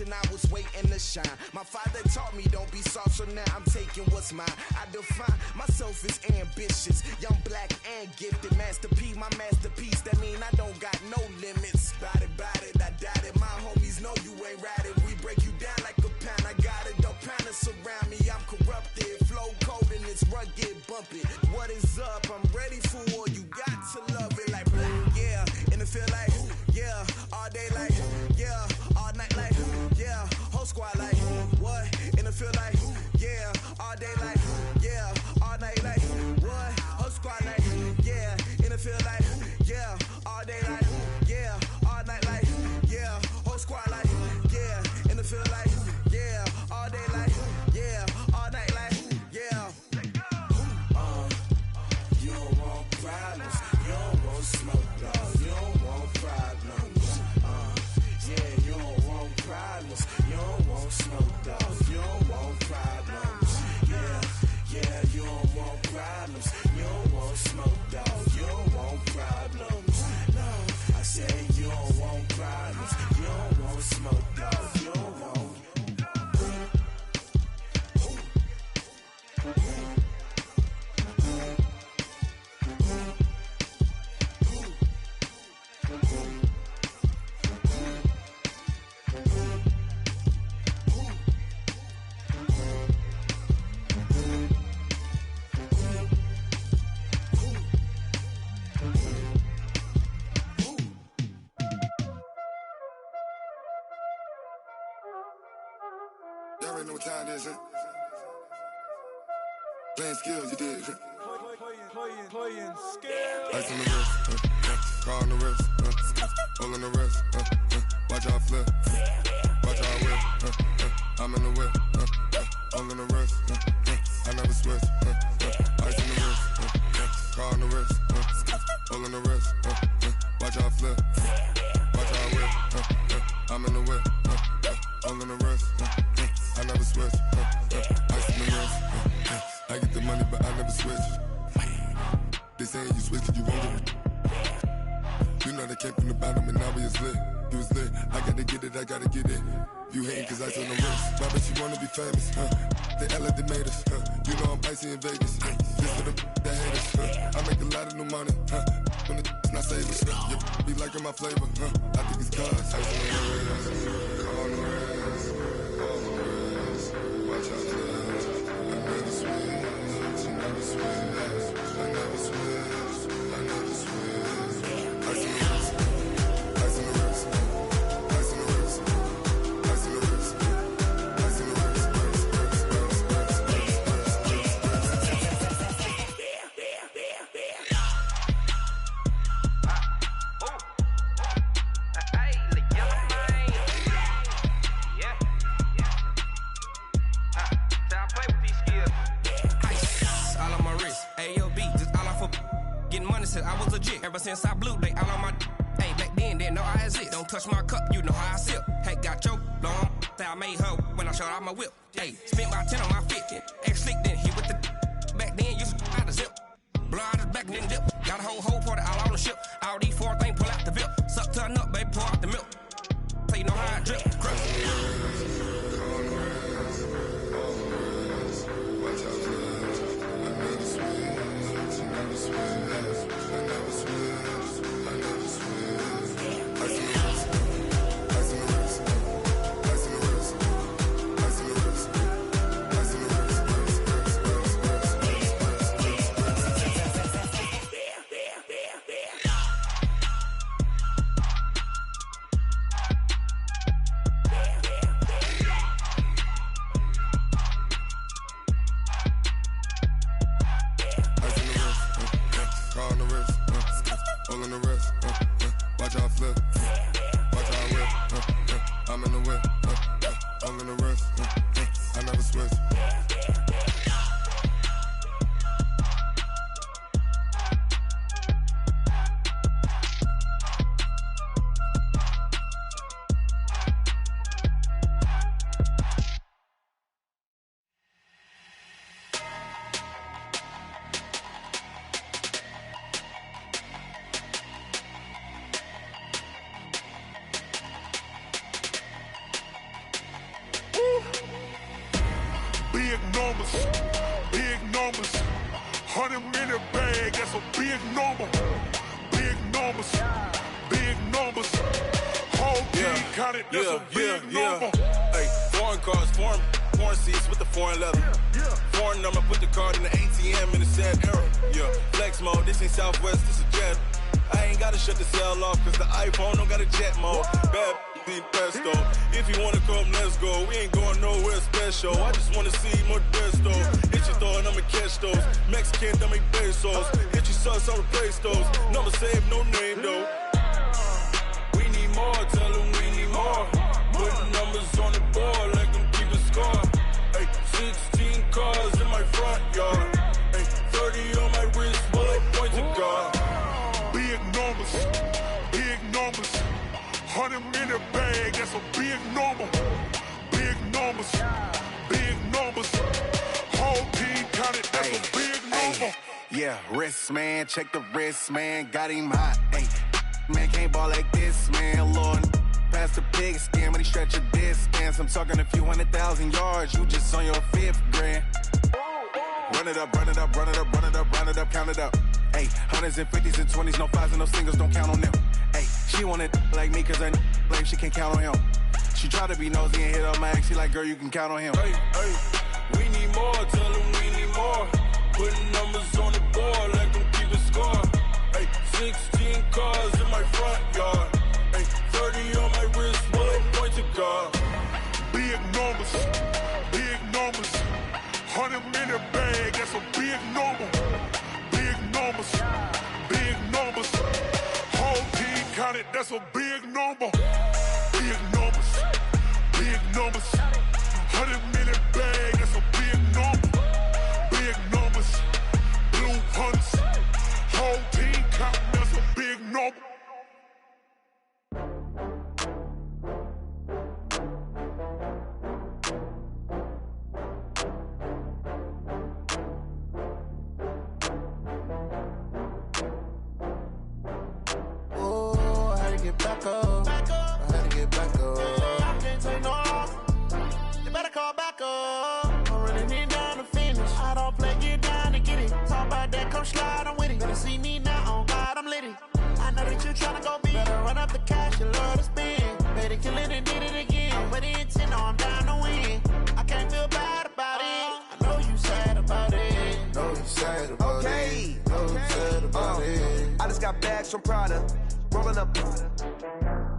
I was waiting to shine. My father taught me don't be soft, so now I'm taking what's mine. I define myself as ambitious, young, black, and gifted. Master P, my masterpiece. That mean I don't got no limits. Bout it, I doubt it. My homies know you ain't ratted. We break you down like a pound. I got it, don't pound us around me. I'm corrupted, flow cold and it's rugged, bump it. What is up? I'm ready for war. You got to love it like black, yeah. And it feel like, yeah, all day like, yeah, all night like, yeah, whole squad like, what? And it feel like, yeah, all day like, yeah, all night like, what? Whole squad like, yeah, and it feel like, yeah, all day like, yeah, all night like, yeah, whole squad like, yeah, and it feel like, yeah, all day like, yeah, all night like, yeah. You don't want problems, you don't want smoke, dog, you don't want problems. Yeah, you don't want problems, you don't want smoke, dog, you don't want problems. Yeah, you don't want problems, you don't want smoke, dog, you don't want problems. No, I said you don't want problems, you don't want smoke, dog, you don't want. Y'all already know what time it is, huh? Playing skills, you did, huh? Playing skills. Ice on the wrist, car on the wrist, all on the wrist, Watch how I flip. Watch how I whip. I'm in the whip. All in the wrist. I never switch. Ice in the wrist. Car on the wrist. All in the wrist. Watch how I flip. Watch how I whip. I'm in the whip. All in the wrist. I never switch. Ice in the wrist. I get the money, but I never switch. They saying you switch, you won't get it. You know they came from the bottom and now we is lit. You was lit, I gotta get it, I gotta get it. You hating cause ice on the wrist. Why bet you wanna be famous, They act like they made us, You know I'm icy in Vegas, Just for the that hate us, I make a lot of new money, When the not savers, You be liking my flavor, I think it's cause ice on the wrist, on the wrist, on the wrist. Watch out, I never switch, I never switch, I never switch, I never switch. Ice on the wrist, ice on the wrist, ice on the wrist, ice on the wrist, ice on the wrist, I was legit. Ever since I blew, they all on my hey, back then, didn't know I exist. Don't touch my cup, you know how I sip. Hey, got your long, say I made her when I showed out my whip. Hey, spent my 10 on my 50. Ex-slick, then hit with the back then, used to out the zip. Blow out his back, then dip. Got a whole party all on the ship. All these 4 things, pull out the VIP. Suck to a nut, baby, pour out the milk. So you know how I drip. Crush. Big numbers, 100 minute bag, that's a big number. Big numbers, whole team counted, that's a big number. Hey, foreign cars, foreign seats with the foreign leather. Foreign number, put the card in the ATM in the sad era. Yeah, flex mode, this ain't Southwest, this is Jet. I ain't gotta shut the cell off, cause the iPhone don't got a jet mode. Bad need pesto. If you wanna come, let's go. We ain't going nowhere special. I just wanna see more desto. Hit your throw and I'ma catch those. Mexican, don't make pesos. Hit your sauce, I'll replace those. Number save, no name though. We need more, tell them we need more. Put numbers on the board, like them keep a score. Hey, 16 cars in my front yard. Hey, 30 on my wrist, bullet point to God. Big numbers, 100 minute bag, that's a big number. Big numbers, whole team counted, that's a big number. Yeah, wrist man, check the wrist man, got him hot. Ay, man can't ball like this, man. Lord, past the pig skin when he stretch a distance. I'm talking a few 100,000 yards, you just on your 5th grand. Run it up, count it up. Ay, hundreds and 50s and 20s, no 5s and no singles, don't count on them. Ay, she want it like me, cause her like she can't count on him. She try to be nosy and hit up my ex, she like, girl, you can count on him. Hey, we need more, tell them we need more. Putting numbers on the board, like them keep a score. Hey, 16 cars in my front yard. Hey, 30 on my wrist, bullet point to God. Big numbers, 100 minute bag, that's a big number. Big numbers, whole team counted, that's a big number. big numbers, big numbers. 100 million bag, that's a big number. Big numbers, blue hunts, whole team counting, that's a big number. Get back up. I had to get back up. I can't take no loss. You better call back up. I'm running it down to finish. I don't play, get down to get it. Talk about that, come slide, I'm with it. Better see me now, on God, I'm litty. I know that you tryna go big. Better run up the cash, you love to spend. Better kill it and did it again. I'm with the intent, no, I'm down to win. I can't feel bad about it. I know you sad about it. Know you sad about it. Know you sad about it. I just got bags from Prada. Rolling up,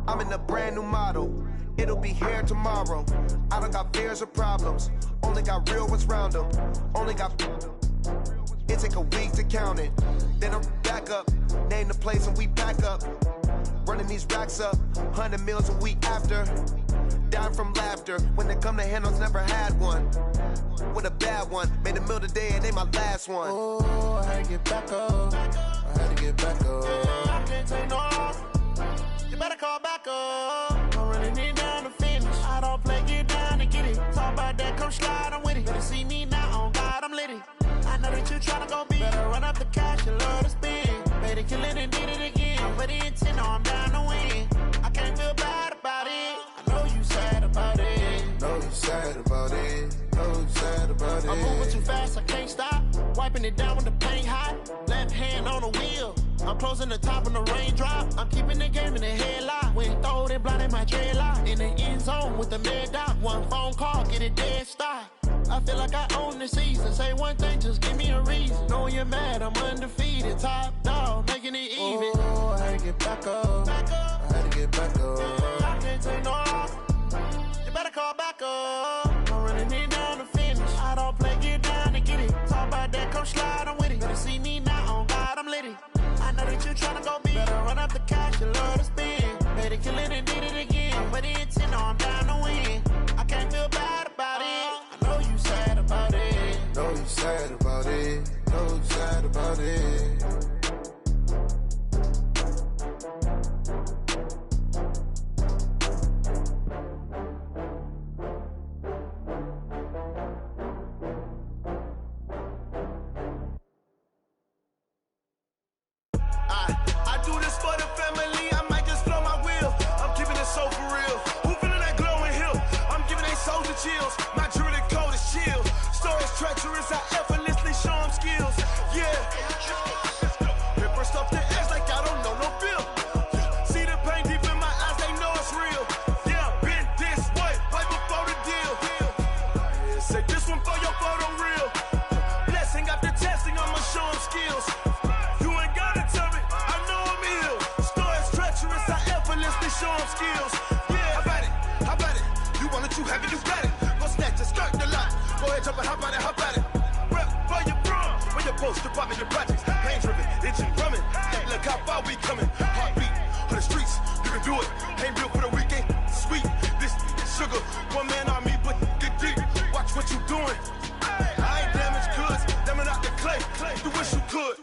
I'm in a brand new model. It'll be here tomorrow. I don't got fears or problems. Only got real ones round them. Only got. It take a week to count it. Then I'm back up. Name the place and we back up. Running these racks up. 100 meals a week after. Down from laughter. When they come to handles, never had one. With a bad one. Made a meal today and they my last one. Oh, I had to get back up. I had to get back up. I can't take no loss. You better call back up. I'm running it down to finish. I don't play, get down to get it. Talk about that, come slide, I'm with it. Better see me now, on God, I'm litty. I know that you tryna go big. Better run up the cash, you love to spend. Better kill it and did it again. I'm with the intent, no, I'm down to win. I can't feel bad about it. I know you sad about it. Know you sad about it. Know you sad about it. I'm moving too fast, I can't stop. Wiping it down when the paint hot. Left hand on the wheel. I'm closing the top when the raindrop. I'm keeping the game in the headlock. When throwed it blind in my dreadlock. In the end zone with the mad dot. One phone call, get it dead stop. I feel like I own the season. Say one thing, just give me a reason. Knowing you're mad, I'm undefeated. Top dog, making it even. Oh, I had to get back up. I had to get back up. I can't take no loss. You better call back up. I'm running it down to finish. I don't play, get down to get it. Talk about that, come slide, I'm with it. Better see me now, on God, I'm litty. I know that you tryna go big. Better run up the cash, you love to spend. Better kill it and did it again. I'm with the intent, no, I'm down to win. I can't feel bad about it. I know you sad about it. Know you sad about it. Know you sad about it. I do this for the family, I might just blow my wheel. I'm keeping it so for real. Who feeling that glowing hill? I'm giving they soldier chills. My jewelry code is chill. Stories treacherous, I effortlessly show them skills. Yeah. Ripper stuff the edge like I don't know no feel. See the pain deep in my eyes, they know it's real. Yeah, been this way, right before the deal. Say this one for your photo real. Blessing after testing, I'ma show them skills. You ain't gotta tell me, I know I'm ill. Stories treacherous, I effortlessly show them skills. Yeah, how about it? You want it, you have it, you got it. Go snatch it, skirt the lot. Go ahead, jump it, how about it? Rep where you from, where you post, department, your projects. Pain driven, itching, drumming. Hey, look how far we coming. Heartbeat on the streets, you can do it. Ain't built for the weekend, sweet. This sugar, one man on me, but get deep. Watch what you doing. I ain't damaged goods, damn out the clay. You wish you could.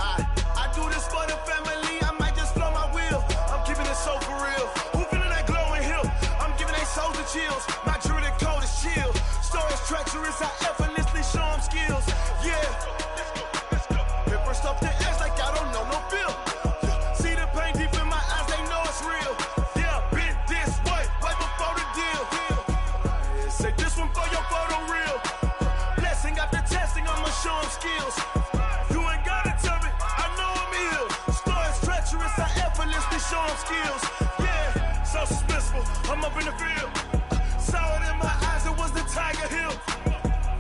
I do this for the family, I might just blow my wheel. I'm keeping it so for real. Who feeling that glowing hill? I'm giving they soldier chills. My jewelry code is chill. Stories treacherous, I effortlessly show them skills. Yeah. Ripper stuff the edge like I don't know no feel. See the pain deep in my eyes, they know it's real. Yeah, been this way, right before the deal. Say this one for your photo real. Blessing after testing, I'ma show them skills. You ain't gotta tell me, I know I'm ill. Stories treacherous, I effortlessly show them skills. Yeah, so suspenseful, I'm up in the field. Saw it in my eyes, it was the Tiger Hill.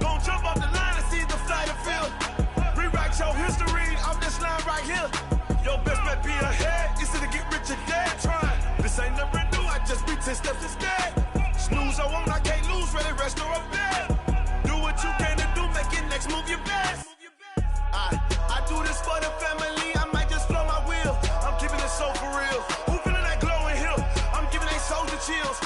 Gon' jump off the line and see the flight of field. Rewrite your history off this line right here. Your best bet be ahead, easy to get rich or dead. Trying, this ain't never new, I just be 10 steps instead. Snooze I won't, I can't lose, ready, rest or up bed. Do what you can to do, make it next move your best. I do this for the family, I might just blow my wheel. I'm keeping it so for real. Who feeling that glowing hill? I'm giving they soldier chills.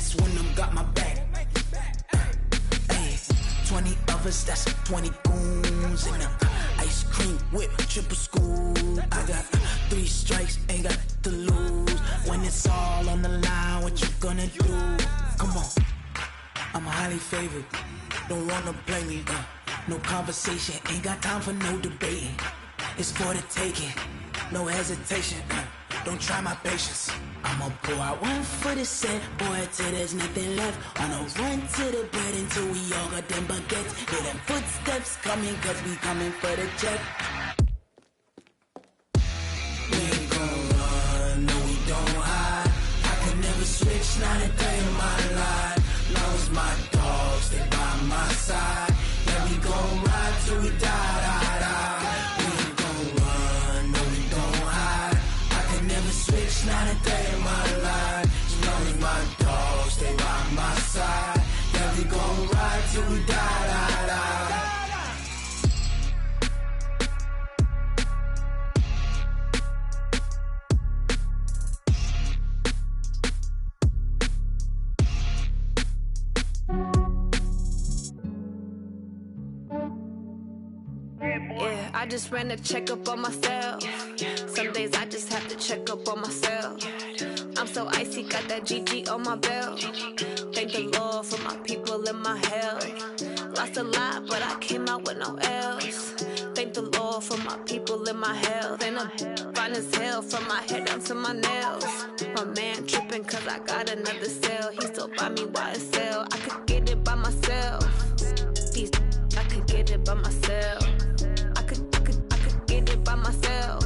That's when them got my back. 20 of us, that's 20 goons in the ice cream whip, triple scoop. I got 3 strikes, ain't got to lose. When it's all on the line, what you gonna do? Come on, I'm highly favored. Don't wanna play me, no conversation, ain't got time for no debating. It's for the taking, no hesitation. Don't try my patience. I'ma pour out one for the set, boy, till there's nothing left. On a run to the bread until we all got them baguettes. Hear them footsteps coming, cause we coming for the check. We ain't gon' run, no we don't hide. I can never switch, not a day in my life. Long as my dogs stay by my side. Yeah, we gon' ride till we die, die, die. We ain't gon' run, no we don't hide. I can never switch, not a day in my life. As long as my dogs stay by my side. Yeah, we gon' ride till we die, die, die. Yeah, I just ran a checkup on myself. Some days I just have to check up on myself. I'm so icy, got that GG on my belt. Thank the Lord for my people in my health. Lost a lot, but I came out with no L's. Thank the Lord for my people in my health. And I'm fine as hell from my head down to my nails. My man tripping cause I got another cell. He still buy me YSL. I could get it by myself. These I could get it by myself. I could get it by myself.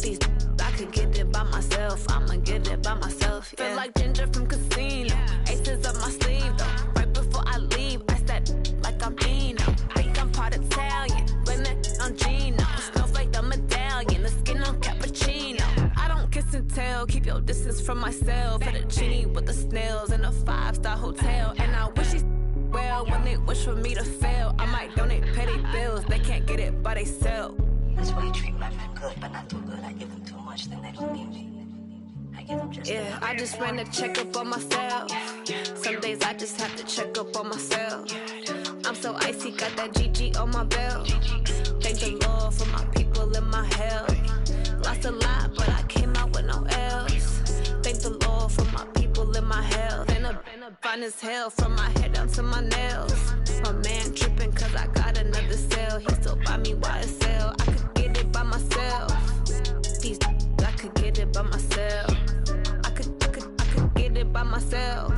These I could get it by myself. I'ma get it by myself. Yeah. Feel like Ginger from Casino. Aces up my sleeve though. Right before I leave, I said like I'm Eno. Think I'm part Italian. Blame it on Gino. Snowflake the medallion. The skin on cappuccino. I don't kiss and tell. Keep your distance from myself. Fettuccine with the snails in a 5-star hotel. And I wish he's well when they wish for me to fail. I might donate petty bills. They can't get it by they self. That's why you treat my friend good, but not too good. I give them too much, then they don't need me. I give them just yeah, I just ran a checkup on myself. Some days I just have to check up on myself. I'm so icy, got that GG on my belt. Thank the Lord for my people in my health. Lost a lot, but I came out with no L's. Thank the Lord for my people in my health. And I'm fine as hell from my head down to my nails. My man tripping cause I got another cell. He still buy me YSL. I could get it by myself. These I could get it by myself. I could get it by myself.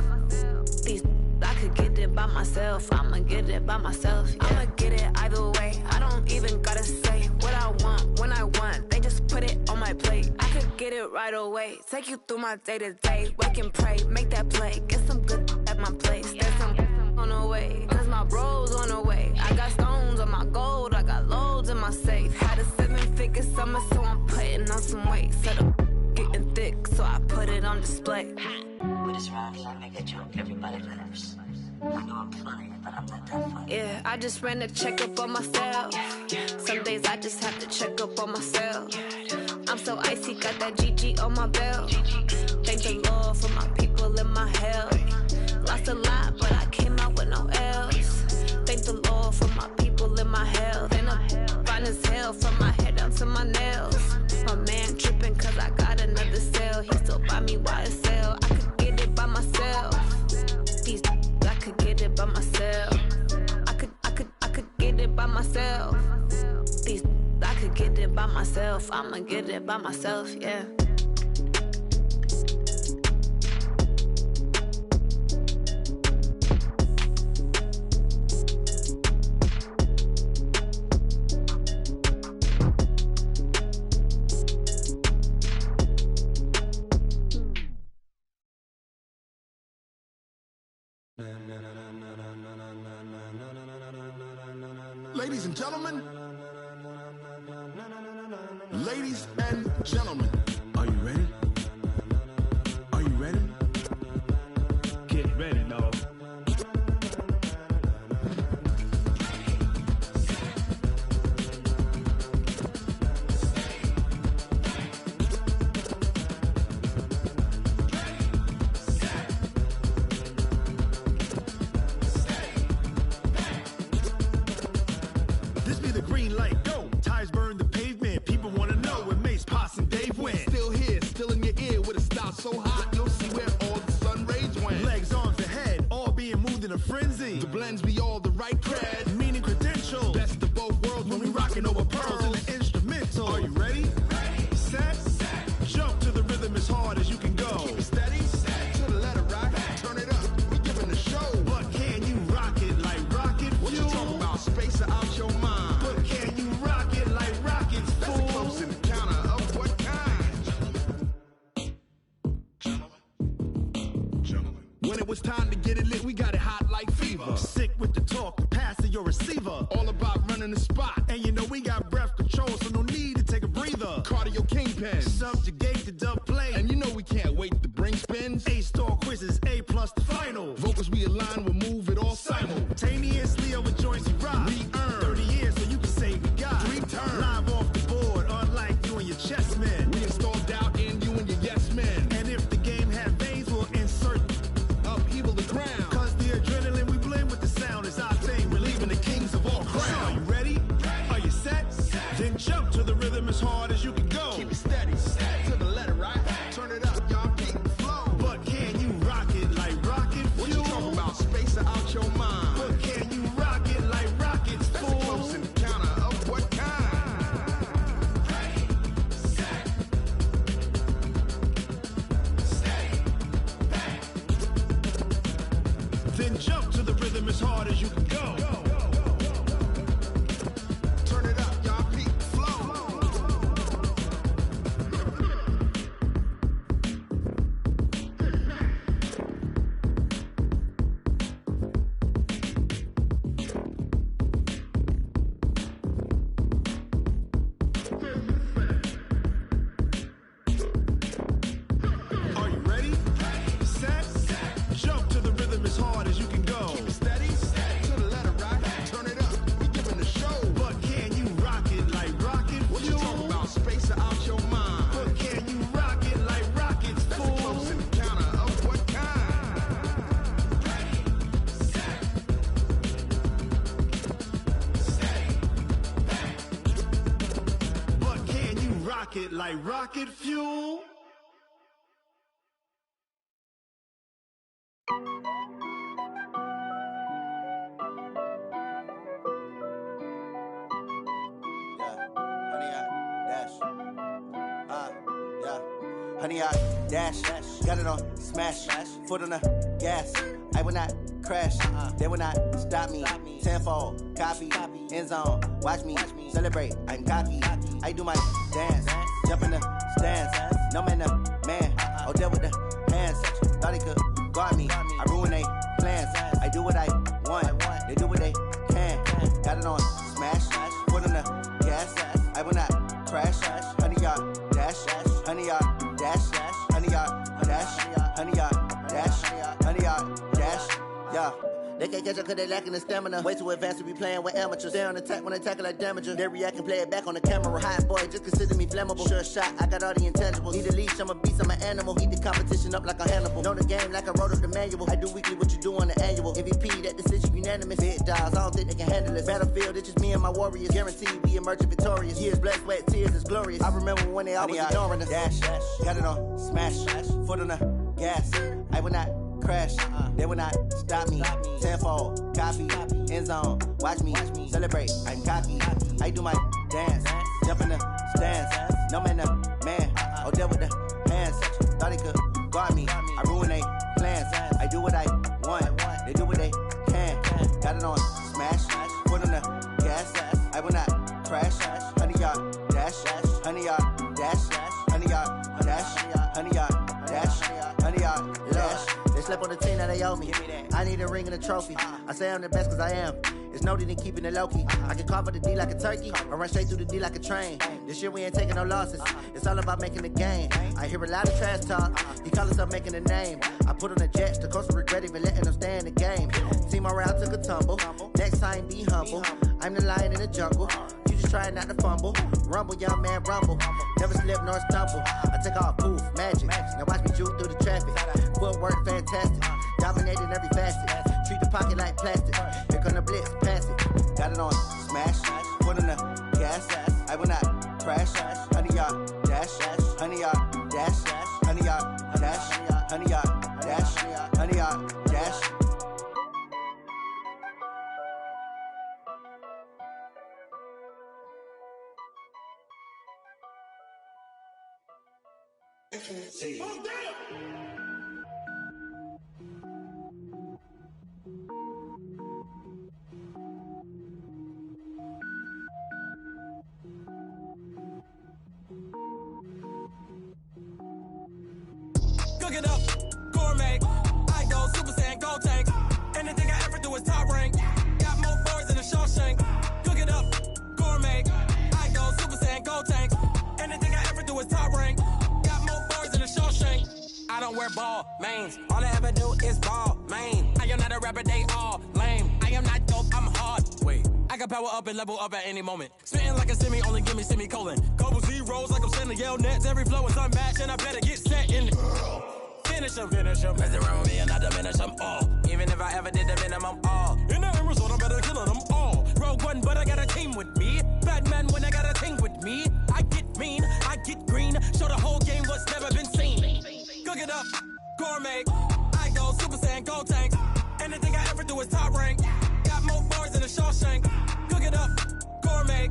These I could get it by myself. I'ma get it by myself. Yeah. I'ma get it either way. I don't even gotta say what I want when I want. They just put it on my plate. I could get it right away. Take you through my day to day. Wake and pray, make that play. Get some good at my place. There's some on the way. Cause my bro's on the way. I got stones on my gold. I got loads in my safe. Had a 7-figure summer, so I'm putting on some weight. Set up getting thick, so I put it on display. With this round, I make a joke, everybody laughs. I know I'm funny, but I'm not that funny. Yeah, I just ran a checkup on myself. Some days I just have to check up on myself. I'm so icy, got that GG on my belt. Thank the Lord for my people in my health. Lost a lot, but I came out with no L's. Thank the Lord for my people in my health. And I'm fine as hell from my head down to my nails. My man tripping cause I got another cell. He still buy me YSL. I could get it by myself. These I could get it by myself. I could get it by myself. These I could get it by myself. I'ma get it by myself, yeah. Ladies and gentlemen, ladies and gentlemen, are you ready? Are you ready? Get ready, dog. The blends be all the right cred, meaning credential. Best of both worlds when we rockin' over pearls in the instrumental. Are you ready? Set. Jump to the rhythm as hard as you can go. Keep it steady. To the letter rock. Turn it up. We giving the show. But can you rock it like rocket fuel? What you talking about? Space or out your mind? But can you rock it like rockets, fool? That's a close encounter of what kind? When it was time to get it lit, we got it hot like fever. Sick with the talk, the pass of your receiver. All about running the spot. And you know we got breath control, so no need to take a breather. Cardio kingpin. Subjugate the dub play. And you know we can't wait to bring spins. A-star quizzes, A+ the final. Vocals we align, we'll move it all simultaneously over joints we rock. We earn 30 years, so you can say we got 3 turns. Live off the board, unlike you and your chess men. We install doubt in you and your yes men. And if the game had veins, we'll insert upheaval the ground. Cause the adrenaline we blend with the sound is our thing. We're leaving the kings of all crowns. So are you ready? Are you set? Then jump to the rhythm as hard as you can go. Keep it steady. To the letter right. Turn it up, y'all keep the flow. But can you rock it like rocket fuel? What you talking about? Space or out your mind? But can you rock it like rockets, fool? That's a close encounter of what kind? Ready, set, steady, back. Then jump to the rhythm as hard as you can go. Turn it up, y'all keep the flow. Are you ready? Set. Jump to the rhythm as hard as you can go. Keep it steady. To the letter rock. Turn it up. We giving the show. But can you rock it like rocket fuel? What you talking about? Space or out your mind? But can you rock it like rockets, fool? That's a close encounter of what kind? Ready, set, steady, back. But can you rock it like rocket fuel? Honey, I dash, got it on smash, foot on the gas. I will not crash, they will not stop me. Tenfold, copy, end zone, watch me celebrate. I'm cocky, I do my dance, jump in the stands. No man, the man, oh, deal with the hands. Thought he could guard me, I ruin they plans. I do what I want, they do what they can. Got it on smash, foot on the gas. I will not crash, honey, y'all dash, honey, y'all dash, honey, y'all dash, honey, y'all dash, honey, y'all dash, yeah. They can't catch up cause they lacking the stamina. Way too advanced to be playing with amateurs. Stay on attack when they tackle like damager. They react and play it back on the camera. Hot boy, just consider me flammable. Sure shot, I got all the intangibles. Need a leash, I'm a beast, I'm an animal. Heat the competition up like a Hannibal. Know the game like I wrote up the manual. I do weekly what you do on the annual. MVP, that decision unanimous. Big dogs, I don't think they can handle it. Battlefield, it's just me and my warriors. Guaranteed we emerging victorious. Years, blood, sweat, tears, it's glorious. I remember when they always ignoring us. Dash, got it on smash, foot on the gas. I will not crash, they will not stop me. Tenfold, copy, end zone, watch me celebrate. I'm cocky, I do my dance, jump in the stands. No man, the man, oh, deal with the hands. Thought he could guard me, I ruin they plans. I do what I want, they do what they can. Got it on smash, foot on the gas. I will not crash, honey, y'all dash, honey, y'all dash, honey, y'all dash, honey, y'all dash, honey, y'all dash. They slept on the team that they owe me. I need a ring and a trophy. I say I'm the best cause I am. It's no need in keeping it low-key. I can carve for the D like a turkey, or run straight through the D like a train. This year we ain't taking no losses. It's all about making the game. I hear a lot of trash talk. He call himself making a name. I put on the jets, the coach will regret even letting them stay in the game. Team morale took a tumble. Next time be humble. I'm the lion in the jungle. You just trying not to fumble. Rumble, young man, rumble. Never slip nor stumble. I take off, poof, magic. Now watch me juke through the traffic. Footwork fantastic. Dominating every facet. Treat the pocket like plastic. Here come the blitz, pass it. Got it on smash. Foot on the gas. I will not crash. Honey, y'all dash. Honey, y'all dash. Honey, y'all dash. Honey, y'all dash. Honey, y'all dash. Cook it up, gourmet. I go Super Saiyan, go tank. Anything I ever do is top rank. Got more boys than a Shawshank. Cook it up, gourmet. I go Super Saiyan, go tank. Anything I ever do is top rank. Got more boys than a Shawshank. I don't wear ball mains. All I ever do is ball main. I am not a rapper, they all lame. I am not dope, I'm hard. Wait, I can power up and level up at any moment. Spitting like a semi, only give me semicolon. Couple zeros like I'm sending yell nets. Every flow is unmatched and I better get set in. Finish them. Mess around with me and I diminish them all. Even if I ever did the minimum all. In the end result, I better kill them all. Rogue One, but I got a team with me. Batman when I got a thing with me. I get mean, I get green. Show the whole game what's never been seen. Cook it up, gourmet. I go Super Saiyan, go tank. Anything I ever do is top rank. Got more bars than a Shawshank. Cook it up, gourmet.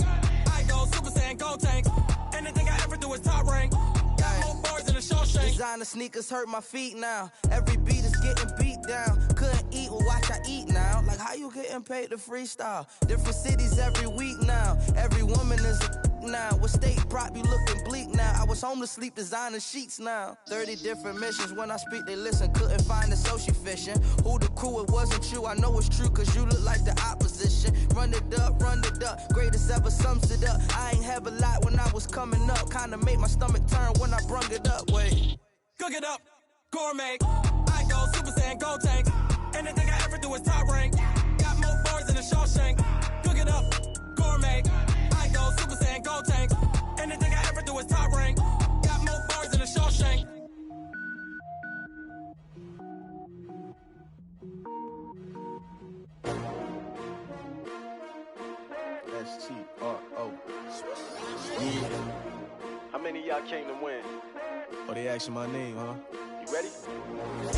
I go Super Saiyan, go tank. Anything I ever do is top rank. Got more bars than a Shawshank. Designer sneakers hurt my feet now. Every beat is getting beat down. Couldn't eat, well watch I eat now. Like how you getting paid to freestyle? Different cities every week now. Every woman is a now. With state prop, you looking bleak now. I was home to sleep, designer sheets now. 30 different missions. When I speak, they listen. Couldn't find the social fishing. Who the crew, it wasn't you. I know it's true, cause you look like the opposition. Run it up. Greatest ever sums it up. I ain't have a lot when I was coming up. Kinda made my stomach turn when I brung it up. Wait. Cook it up, gourmet. I go Super Saiyan, go tank. Anything I ever do is top rank. Got more bars than a Shawshank. Cook it up, gourmet. I go Super Saiyan, go tank. Anything I ever do is top rank. Got more bars than a Shawshank. S-T-R-O. Yeah. How many of y'all came to win? Oh, they asking my name, huh? You ready?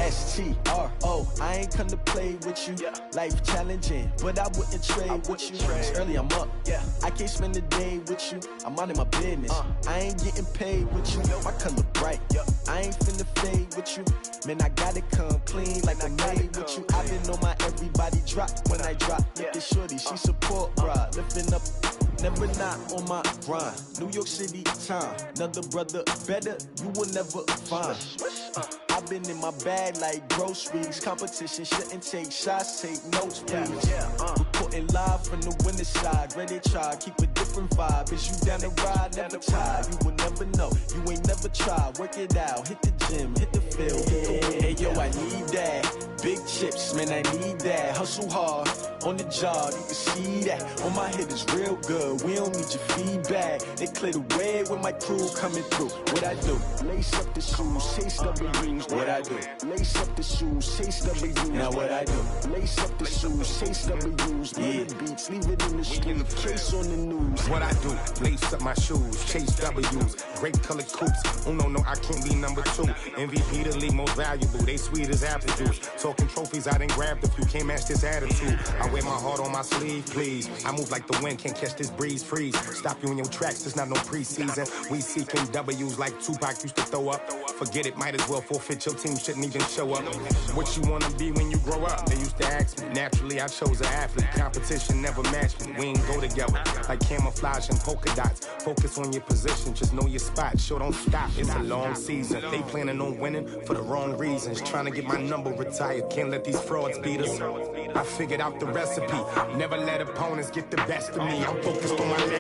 S-T-R-O. I ain't come to play with you. Yeah. Life challenging, but I wouldn't trade with you. It's early, I'm up. Yeah. I can't spend the day with you. I'm minding my business. I ain't getting paid with you. My color bright. I ain't finna fade with you. Man, I gotta come clean like I'm made with you. I've been on my everybody drop when I drop. Look at shorty, she support, bruh. Lifting up. Never not on my grind. New York City time. Another brother better, you will never find. I've been in my bag like groceries. Competition shouldn't take shots, take notes, please. Reporting live from the winter side. Ready to try, keep a different vibe. Is you down the ride, never tired. You will never know, you ain't never tried. Work it out, hit the gym, hit the field, hit the wind. Hey yo, I need that. Big chips, man, I need that. Hustle hard, on the job, you can see that. On my head is real good, we don't need your feedback. They clear the way when my crew coming through. What I do? Lace up the shoes, chase W's. What I do? Lace up the shoes, chase W's. Now what I do? Lace up the shoes, chase W's. Yeah. Beats, leave it in the street, case on the news. What I do? Lace up my shoes, chase W's. Great colored coops. Oh no, I can't be number 2. MVP the league most valuable. They sweet as apple juice. Talking trophies, I done grabbed a few. Can't match this attitude. I wear my heart on my sleeve, please. I move like the wind, can't catch this breeze. Freeze. Stop you in your tracks. There's not no preseason. We seeking W's like Tupac used to throw up. Forget it, might as well forfeit. Your team shouldn't even show up. What you wanna be when you grow up? They used to ask me. Naturally, I chose an athlete. Competition never matched me. We ain't go together like camouflage and polka dots. Focus on your position, just know your spot. Sure, don't stop. It's a long season. They planning on winning for the wrong reasons. Trying to get my number retired. Can't let these frauds beat us. I figured out the recipe. Never let opponents get the best of me. I'm focused on my